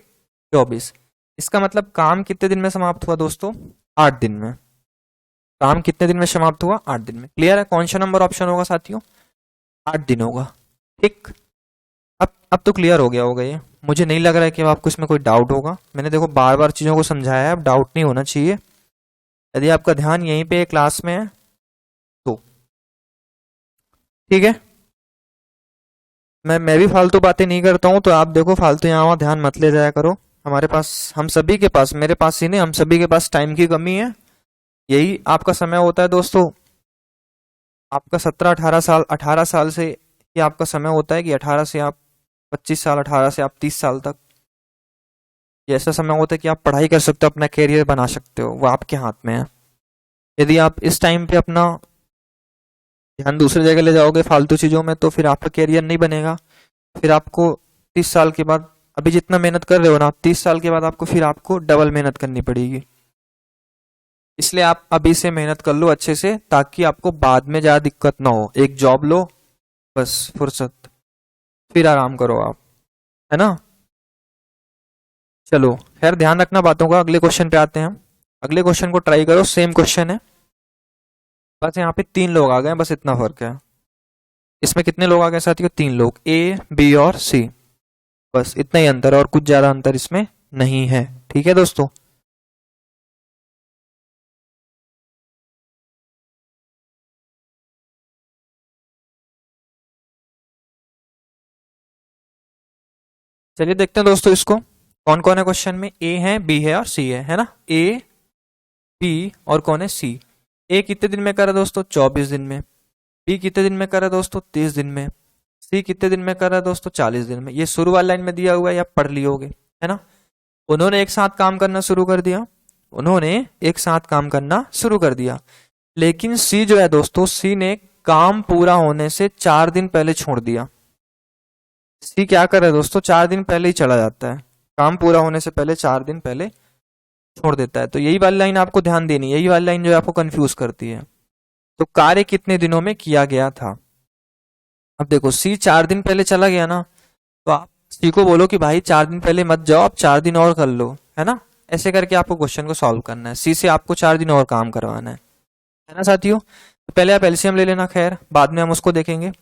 24। इसका मतलब काम कितने दिन में समाप्त हुआ दोस्तों, 8 दिन में। काम कितने दिन में समाप्त हुआ, 8 दिन में। क्लियर है, कौन सा नंबर ऑप्शन होगा साथियों, 8 दिन होगा। ठीक, अब तो क्लियर हो गया होगा ये, मुझे नहीं लग रहा है कि आपको इसमें कोई डाउट होगा। मैंने देखो बार बार चीजों को समझाया है, अब डाउट नहीं होना चाहिए। यदि आपका ध्यान यहीं पे क्लास में है तो ठीक है। मैं भी फालतू बातें नहीं करता हूँ, तो आप देखो फालतू यहाँ वहाँ ध्यान मत ले जाया करो। हमारे पास, हम सभी के पास, मेरे पास ही नहीं, हम सभी के पास टाइम की कमी है। यही आपका समय होता है दोस्तों, आपका 17-18 साल, 18 साल से ये आपका समय होता है कि 18 से आप 25 साल, 18 से आप 30 साल तक ये ऐसा समय होता है कि आप पढ़ाई कर सकते हो, अपना कैरियर बना सकते हो, वो आपके हाथ में है। यदि आप इस टाइम पे अपना ध्यान दूसरी जगह ले जाओगे फालतू चीजों में, तो फिर आपका कैरियर नहीं बनेगा। फिर आपको 30 साल के बाद, अभी जितना मेहनत कर रहे हो ना, 30 साल के बाद आपको फिर आपको डबल मेहनत करनी पड़ेगी। इसलिए आप अभी से मेहनत कर लो अच्छे से, ताकि आपको बाद में ज्यादा दिक्कत ना हो। एक जॉब लो बस, फुर्सत, फिर आराम करो आप, है ना। चलो खैर, ध्यान रखना बातों का। अगले क्वेश्चन पे आते हैं हम। अगले क्वेश्चन को ट्राई करो, सेम क्वेश्चन है, बस यहाँ पे 3 लोग आ गए, बस इतना फर्क है। इसमें कितने लोग आ गए साथियों, 3 लोग, ए बी और सी, बस इतना ही अंतर, और कुछ ज्यादा अंतर इसमें नहीं है। ठीक है दोस्तों, चलिए देखते हैं दोस्तों इसको, कौन कौन है क्वेश्चन में। ए है, बी है और सी है ना। ए बी और कौन है, सी। ए कितने दिन में करा दोस्तों, 24 दिन में। बी कितने दिन में करा दोस्तों, 30 दिन में। सी कितने दिन में करा दोस्तों, 40 दिन में। ये शुरू वाली लाइन में दिया हुआ है, या पढ़ लियोगे, है ना। उन्होंने एक साथ काम करना शुरू कर दिया, उन्होंने एक साथ काम करना शुरू कर दिया। लेकिन सी जो है दोस्तों, सी ने काम पूरा होने से 4 दिन पहले छोड़ दिया। सी क्या कर रहा है दोस्तों, 4 दिन पहले ही चला जाता है, काम पूरा होने से पहले 4 दिन पहले छोड़ देता है। तो यही वाली लाइन आपको ध्यान देनी है, यही वाली लाइन जो आपको कंफ्यूज करती है। तो कार्य कितने दिनों में किया गया था। अब देखो सी 4 दिन पहले चला गया ना, तो आप सी को बोलो कि भाई 4 दिन पहले मत जाओ, आप 4 दिन और कर लो, है ना। ऐसे करके आपको क्वेश्चन को सॉल्व करना है, सी से आपको 4 दिन और काम करवाना है ना साथियों। तो पहले आप एलसीएम ले लेना, खैर बाद में हम उसको देखेंगे।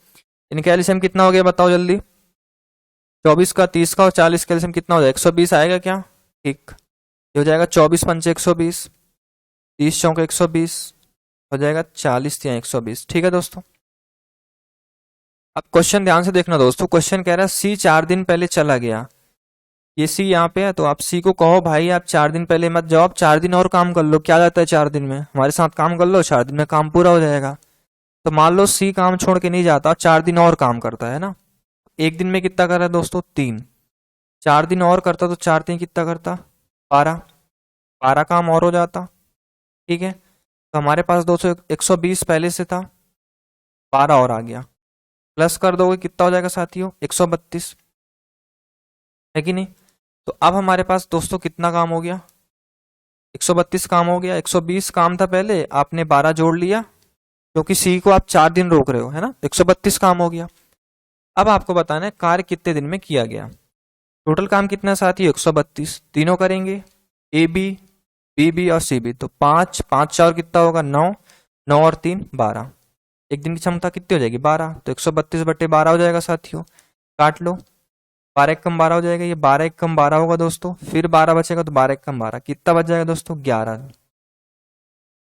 इनका एलसीएम कितना हो गया बताओ जल्दी, 24 का, 30 का और 40 का एलसीएम कितना हो जाएगा, 120 आएगा क्या। ठीक, ये हो जाएगा 24 पंचे 120, 30 चौके 120, हो जाएगा 40 या 120। ठीक है दोस्तों, अब क्वेश्चन ध्यान से देखना दोस्तों। क्वेश्चन कह रहा है सी 4 दिन पहले चला गया, ये सी यहाँ पे है, तो आप सी को कहो भाई आप 4 दिन पहले मत जाओ, आप 4 दिन और काम कर लो। क्या जाता है 4 दिन में, हमारे साथ काम कर लो, 4 दिन में काम पूरा हो जाएगा। तो मान लो सी काम छोड़ के नहीं जाता, 4 दिन और काम करता है ना। एक दिन में कितना कर रहा है दोस्तों, 3। 4 दिन और करता तो 4 दिन कितना करता, 12। 12 काम और हो जाता। ठीक है, तो हमारे पास दोस्तों 120 पहले से था, 12 और आ गया, प्लस कर दोगे कितना हो जाएगा साथियों, 132, है कि नहीं। तो अब हमारे पास दोस्तों कितना काम हो गया, 132 काम हो गया। 120 काम था पहले, आपने 12 जोड़ लिया, क्योंकि सी को आप 4 दिन रोक रहे हो, है ना। 132 काम हो गया। अब आपको बताना है कार्य कितने दिन में किया गया। टोटल काम कितना साथी, 132, तीनों करेंगे, ए बी, बी बी और सी बी, तो 5 5 4 कितना होगा, 9, 9 और 3 12। एक दिन की क्षमता कितनी हो जाएगी, 12, तो 132/12 हो जाएगा साथियों। काट लो, 12 एक कम 12 हो जाएगा, ये 12 एक कम 12 होगा दोस्तों, फिर 12 बचेगा, तो 12 एक कम 12 कितना बच जाएगा दोस्तों, 11।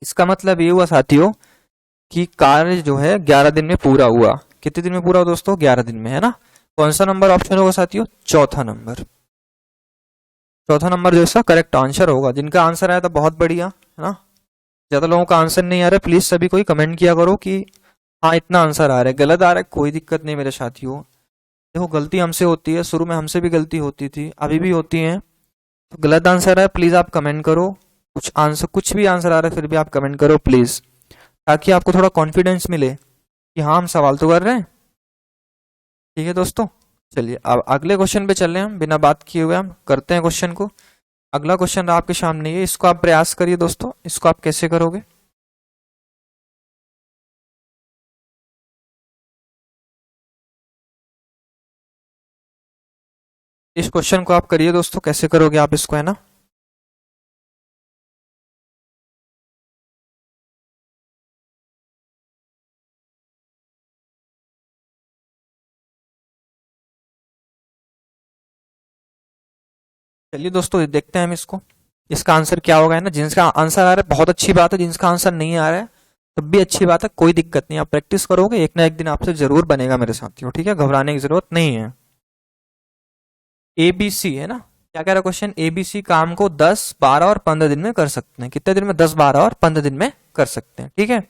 इसका मतलब ये हुआ साथियों कि कार्य जो है 11 दिन में पूरा हुआ। कितने दिन में पूरा हुआ दोस्तों, 11 दिन में, है ना। कौन सा नंबर ऑप्शन होगा साथियों, चौथा नंबर। चौथा नंबर जो इसका करेक्ट आंसर होगा। जिनका आंसर आया था बहुत बढ़िया, है ना। ज्यादा लोगों का आंसर नहीं आ रहा है, प्लीज सभी कोई कमेंट किया करो कि हाँ इतना आंसर आ रहा है। गलत आ रहा है कोई दिक्कत नहीं मेरे साथियों, देखो गलती हमसे होती है, शुरू में हमसे भी गलती होती थी, अभी भी होती है। तो गलत आंसर है प्लीज आप कमेंट करो, कुछ आंसर, कुछ भी आंसर आ रहा है फिर भी आप कमेंट करो प्लीज, ताकि आपको थोड़ा कॉन्फिडेंस मिले कि हाँ हम सवाल तो कर रहे हैं। ठीक है दोस्तों, चलिए अब अगले क्वेश्चन पे चल रहे हैं हम, बिना बात किए हुए हम करते हैं क्वेश्चन को। अगला क्वेश्चन आपके सामने है, इसको आप प्रयास करिए दोस्तों। इसको आप कैसे करोगे, इस क्वेश्चन को आप करिए दोस्तों, कैसे करोगे आप इसको, है ना। चलिए दोस्तों देखते हैं हम इसको, इसका आंसर क्या होगा, है ना। जिनका आंसर आ रहा है बहुत अच्छी बात है, जिनका आंसर नहीं आ रहा है तब भी अच्छी बात है, कोई दिक्कत नहीं। आप प्रैक्टिस करोगे एक ना एक दिन आपसे जरूर बनेगा मेरे साथियों, ठीक है, घबराने की जरूरत नहीं है। एबीसी है ना, क्या कह रहा है क्वेश्चन, एबीसी काम को 10, 12 और 15 दिन में कर सकते हैं। कितने दिन में, 10, 12 और 15 दिन में कर सकते हैं, ठीक है।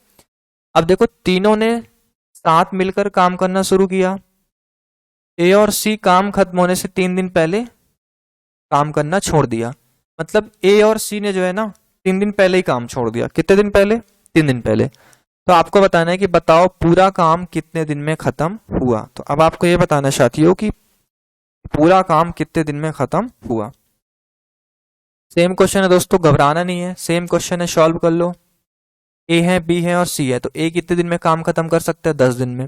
अब देखो तीनों ने साथ मिलकर काम करना शुरू किया। ए और सी काम खत्म होने से 3 दिन पहले काम करना छोड़ दिया। मतलब ए और सी ने जो है ना 3 दिन पहले ही काम छोड़ दिया। कितने दिन पहले, 3 दिन पहले। तो आपको बताना है कि बताओ पूरा काम कितने दिन में खत्म हुआ। तो अब आपको ये बताना है साथियों कि पूरा काम कितने दिन में खत्म हुआ। सेम क्वेश्चन है दोस्तों, घबराना नहीं है, सेम क्वेश्चन है, सॉल्व कर लो। ए है, बी है और सी है। तो ए कितने दिन में काम खत्म कर सकते हैं, 10 दिन में।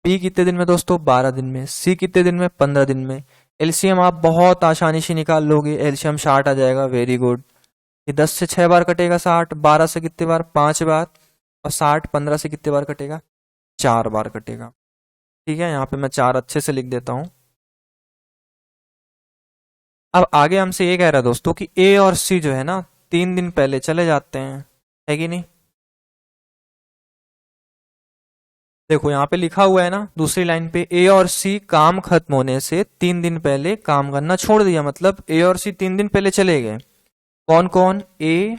बी कितने दिन में दोस्तों, 12 दिन में। सी कितने दिन में, 15 दिन में। एलसीएम आप बहुत आसानी से निकाल लोगे, एलसीएम 60 आ जाएगा, वेरी गुड। ये 10 से 6 बार कटेगा 60, 12 से कितने बार, 5 बार, और 60 15 से कितने बार कटेगा, 4 बार कटेगा, ठीक है। यहाँ पे मैं 4 अच्छे से लिख देता हूँ। अब आगे हमसे ये कह रहा है दोस्तों कि ए और सी जो है ना 3 दिन पहले चले जाते हैं, है कि नहीं। देखो यहाँ पे लिखा हुआ है ना दूसरी लाइन पे, ए और सी काम खत्म होने से 3 दिन पहले काम करना छोड़ दिया। मतलब ए और सी 3 दिन पहले चले गए। कौन कौन, ए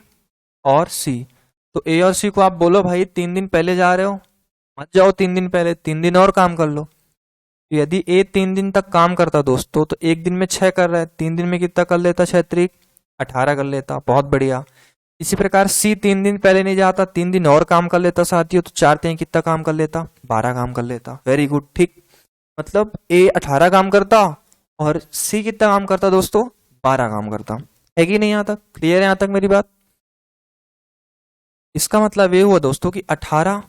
और सी। तो ए और सी को आप बोलो भाई 3 दिन पहले जा रहे हो, मत जाओ 3 दिन पहले, 3 दिन और काम कर लो। तो यदि ए 3 दिन तक काम करता दोस्तों तो एक दिन में 6 कर रहा है, 3 दिन में कितना कर लेता, 6 त्रिक 18 कर लेता, बहुत बढ़िया। इसी प्रकार सी 3 दिन पहले नहीं जाता, 3 दिन और काम कर लेता साथियों, तो 4 3 कितना काम कर लेता, 12 काम कर लेता, वेरी गुड, ठीक। मतलब ए 18 काम करता और सी कितना काम करता दोस्तों, 12 काम करता, है कि नहीं। यहाँ तक क्लियर है, यहाँ तक मेरी बात। इसका मतलब ये हुआ दोस्तों कि 18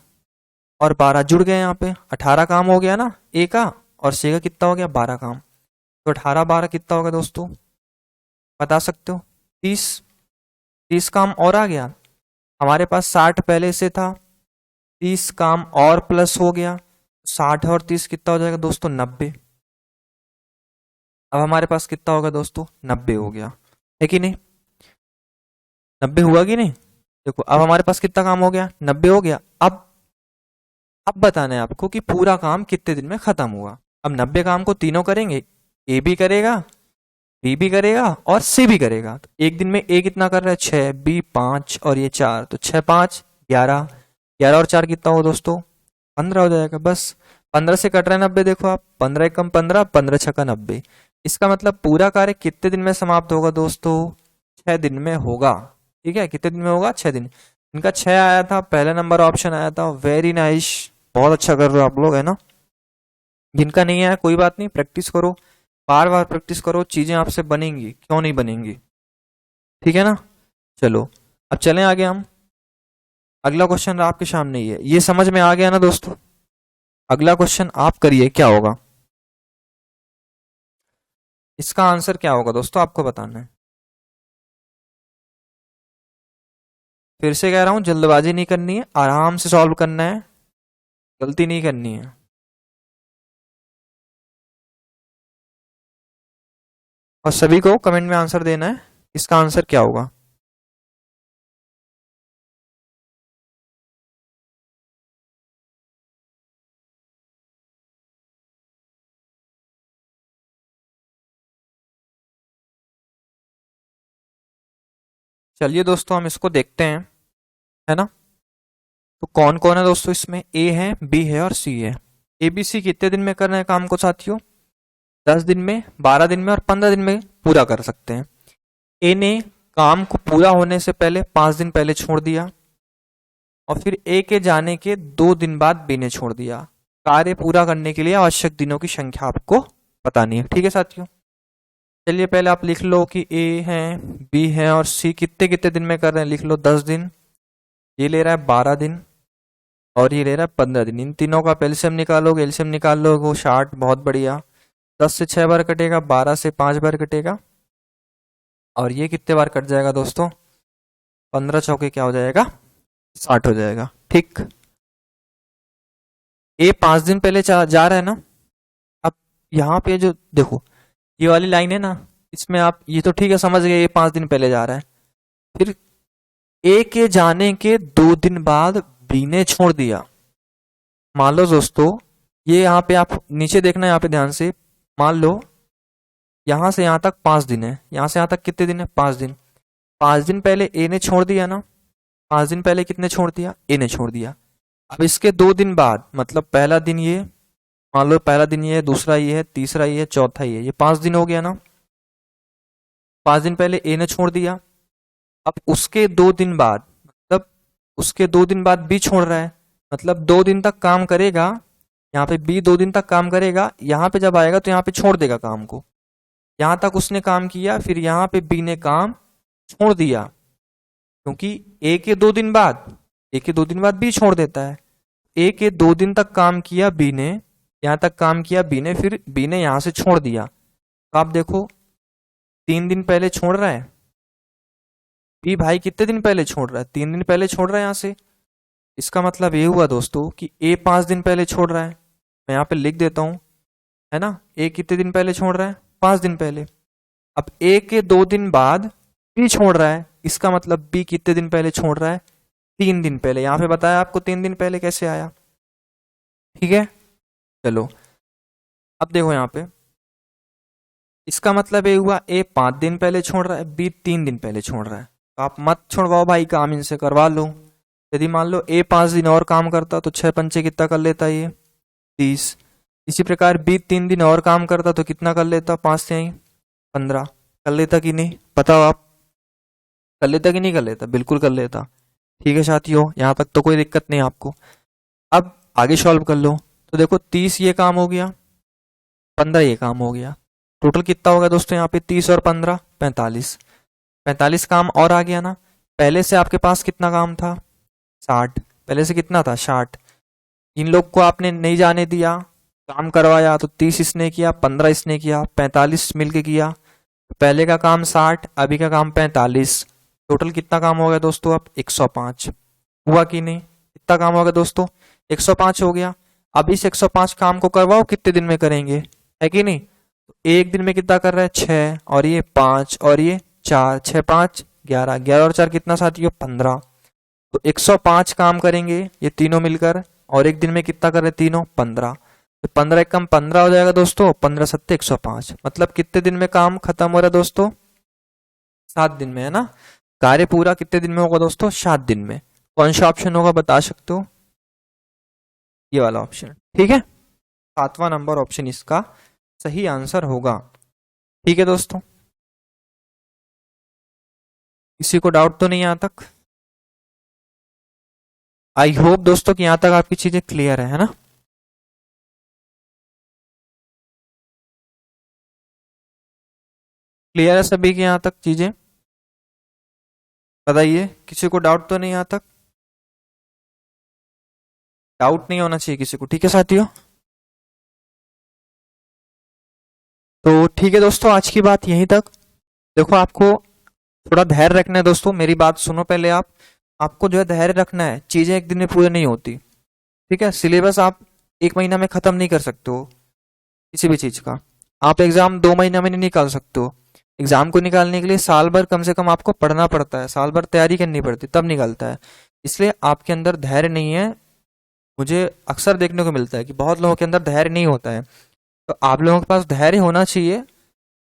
और 12 जुड़ गए, यहाँ पे 18 काम हो गया ना ए का, और सी का कितना हो गया, 12 काम। तो 18 12 कितना होगा दोस्तों, बता सकते हो, 30। 30 काम और आ गया, हमारे पास 60 पहले से था, 30 काम और प्लस हो गया, 60 और 30 कितना हो जाएगा दोस्तों, 90। अब हमारे पास कितना होगा दोस्तों, 90 हो गया, है कि नहीं। 90 हुआ कि नहीं। देखो अब हमारे पास कितना काम हो गया, 90 हो गया। अब बताना है आपको कि पूरा काम कितने दिन में खत्म हुआ। अब 90 काम को तीनों करेंगे, ए भी करेगा, बी भी करेगा और सी भी करेगा। तो एक दिन में ए कितना कर रहा है, 6, बी 5 और ये 4, तो 6 5 11, 11 और 4 कितना हो दोस्तों, 15 हो जाएगा। बस 15 से कट रहा है 90, देखो आप 15 एकम 15, 15 छक्का 90। इसका मतलब पूरा कार्य कितने दिन में समाप्त होगा दोस्तों, 6 दिन में होगा, ठीक है। कितने दिन में होगा, 6 दिन। इनका 6 आया था, पहला नंबर ऑप्शन आया था, वेरी नाइस, बहुत अच्छा कर रहे हो आप लोग, है ना। जिनका नहीं आया कोई बात नहीं, प्रैक्टिस करो, बार बार प्रैक्टिस करो, चीजें आपसे बनेंगी, क्यों नहीं बनेंगी, ठीक है ना। चलो अब चलें आगे हम। अगला क्वेश्चन आपके सामने ही है, ये समझ में आ गया ना दोस्तों। अगला क्वेश्चन आप करिए, क्या होगा, इसका आंसर क्या होगा दोस्तों, आपको बताना है। फिर से कह रहा हूं, जल्दबाजी नहीं करनी है, आराम से सॉल्व करना है, गलती नहीं करनी है। और सभी को कमेंट में आंसर देना है, इसका आंसर क्या होगा। चलिए दोस्तों हम इसको देखते हैं, है ना। तो कौन कौन है दोस्तों इसमें, ए है, बी है और सी है। ए बी सी कितने दिन में करना है काम को साथियों, 10 दिन में, 12 दिन में और 15 दिन में पूरा कर सकते हैं। ए ने काम को पूरा होने से पहले 5 दिन पहले छोड़ दिया, और फिर ए के जाने के 2 दिन बाद बी ने छोड़ दिया। कार्य पूरा करने के लिए आवश्यक दिनों की संख्या आपको बतानी है, ठीक है साथियों। चलिए पहले आप लिख लो कि ए है, बी है और सी कितने कितने दिन में कर रहे हैं, लिख लो 10 दिन, ये ले रहा है 12 दिन और ये ले रहा है 15 दिन। इन तीनों का एलसीएम निकालोगे, एलसीएम निकाल लोगे वो 60, बहुत बढ़िया। 10 से 6 बार कटेगा, 12 से 5 बार कटेगा, और ये कितने बार कट जाएगा दोस्तों? 15 चौके क्या हो जाएगा? 60 हो जाएगा। ठीक, ए 5 दिन पहले जा रहा है ना। अब यहाँ पे जो देखो ये वाली लाइन है ना, इसमें आप ये तो ठीक है समझ गए, ये 5 दिन पहले जा रहा है। फिर ए के जाने के 2 दिन बाद बी ने छोड़ दिया। मान लो दोस्तों, ये यहाँ पे आप नीचे देखना, यहाँ पे ध्यान से, मान लो यहाँ से यहाँ तक 5 दिन है, यहाँ से यहाँ तक कितने दिन है? 5 दिन। 5 दिन पहले ए ने छोड़ दिया ना, 5 दिन पहले कितने छोड़ दिया? ए ने छोड़ दिया। अब इसके 2 दिन बाद, मतलब पहला दिन ये, मान लो पहला दिन ये है, दूसरा ये है, तीसरा ये है, चौथा ये 5 दिन हो गया ना। 5 दिन पहले ए ने छोड़ दिया। अब उसके 2 दिन बाद, मतलब उसके 2 दिन बाद बी छोड़ रहा है, मतलब 2 दिन तक काम करेगा। यहाँ पे बी 2 दिन तक काम करेगा, यहाँ पे जब आएगा तो यहाँ पे छोड़ देगा काम को। यहाँ तक उसने काम किया, फिर यहाँ पे बी ने काम छोड़ दिया, क्योंकि ए के 2 दिन बाद, ए के 2 दिन बाद बी छोड़ देता है। ए के 2 दिन तक काम किया बी ने, यहाँ तक काम किया बी ने, फिर बी ने यहाँ से छोड़ दिया। तो आप देखो 3 दिन पहले छोड़ रहा है बी, भाई कितने दिन पहले छोड़ रहा है? 3 दिन पहले छोड़ रहा है यहाँ से। इसका मतलब ये हुआ दोस्तों कि ए 5 दिन पहले छोड़ रहा है। मैं यहाँ पे लिख देता हूँ, है ना, ए कितने दिन पहले छोड़ रहा है? 5 दिन पहले। अब ए के 2 दिन बाद बी छोड़ रहा है, इसका मतलब बी कितने दिन पहले छोड़ रहा है? 3 दिन पहले। यहाँ पे बताया आपको 3 दिन पहले कैसे आया। ठीक है, चलो अब देखो यहाँ पे, इसका मतलब ये हुआ ए 5 दिन पहले छोड़ रहा है, बी 3 दिन पहले छोड़ रहा है। तो आप मत छोड़वाओ भाई काम, इनसे करवा लो। यदि मान लो ए 5 दिन और काम करता तो 6 पंचे कितना कर लेता? ये 30। इसी प्रकार बी 3 दिन और काम करता तो कितना कर लेता? 5 से 15 कर लेता कि नहीं? बताओ आप, कर लेता कि नहीं कर लेता? बिल्कुल कर लेता। ठीक है साथियों, यहाँ तक तो कोई दिक्कत नहीं आपको। अब आगे सॉल्व कर लो। तो देखो 30 ये काम हो गया, 15 ये काम हो गया, टोटल कितना होगा दोस्तों यहाँ पे? 30 और 15 45। 45 काम और आ गया ना। पहले से आपके पास कितना काम था? 60। पहले से कितना था? 60। इन लोग को आपने नहीं जाने दिया, काम करवाया, तो 30 इसने किया, 15 इसने किया, 45 मिलके किया। पहले का काम 60, अभी का काम 45। टोटल कितना काम हो गया दोस्तों? अब 105 हुआ कि नहीं? कितना काम हो गया दोस्तों? 105 हो गया। अब इस 105 काम को करवाओ, कितने दिन में करेंगे, है कि नहीं? तो एक दिन में कितना कर रहा है? 6, और ये 5, और ये 4, 6 5 11, 11 और 4 कितना साथियों? 15। तो 105 काम करेंगे ये तीनों मिलकर, और एक दिन में कितना कर रहे हैं? तीनों 15। तो 15 एक कम 15 हो जाएगा दोस्तों, 15 सत्ते 105। मतलब कितने दिन में काम खत्म हो रहा है दोस्तों? 7 दिन में, है ना। कार्य पूरा कितने दिन में होगा दोस्तों? 7 दिन में। कौन सा ऑप्शन होगा बता सकते हो? ये वाला ऑप्शन, ठीक है, 7वां नंबर ऑप्शन इसका सही आंसर होगा। ठीक है दोस्तों, किसी को डाउट तो नहीं यहाँ तक? आई होप दोस्तों कि यहां तक आपकी चीजें क्लियर है ना। क्लियर है सभी की यहां तक चीजें? बताइए, किसी को डाउट तो नहीं यहां तक? डाउट नहीं होना चाहिए किसी को, ठीक है साथियों। तो ठीक है दोस्तों, आज की बात यहीं तक। देखो आपको थोड़ा धैर्य रखना है दोस्तों, मेरी बात सुनो पहले आप। आपको जो है धैर्य रखना है, चीजें एक दिन में पूरी नहीं होती, ठीक है। सिलेबस आप 1 महीना में खत्म नहीं कर सकते हो किसी भी चीज का। आप एग्जाम 2 महीना में नहीं निकाल सकते हो। एग्जाम को निकालने के लिए साल भर कम से कम आपको पढ़ना पड़ता है, साल भर तैयारी करनी पड़ती तब निकलता है। इसलिए आपके अंदर धैर्य नहीं है। मुझे अक्सर देखने को मिलता है कि बहुत लोगों के अंदर धैर्य नहीं होता है। तो आप लोगों के पास धैर्य होना चाहिए,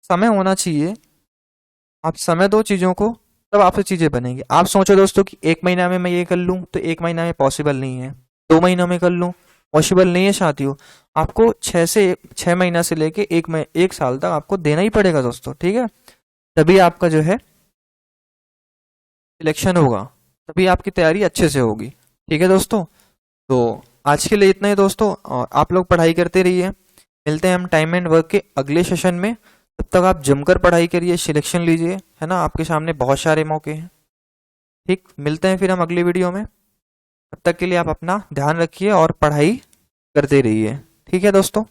समय होना चाहिए। आप समय दो चीजों को, तब आपसे चीजें बनेंगी। आप सोचो दोस्तों कि 1 महीना में मैं ये कर लूं, तो 1 महीना में पॉसिबल नहीं है। 2 महीनों में कर लूं, पॉसिबल नहीं है साथियों। आपको 6 महीना से लेके 1 साल तक आपको देना ही पड़ेगा दोस्तों, ठीक है। तभी आपका जो है सिलेक्शन होगा, तभी आपकी तैयारी अच्छे से होगी, ठीक है दोस्तों। तो आज के लिए इतना ही दोस्तों, और आप लोग पढ़ाई करते रहिए। मिलते हैं हम टाइम एंड वर्क के अगले सेशन में। तब तक आप जमकर पढ़ाई करिए, सिलेक्शन लीजिए, है ना। आपके सामने बहुत सारे मौके हैं। ठीक, मिलते हैं फिर हम अगली वीडियो में। तब तक के लिए आप अपना ध्यान रखिए और पढ़ाई करते रहिए, ठीक है दोस्तों।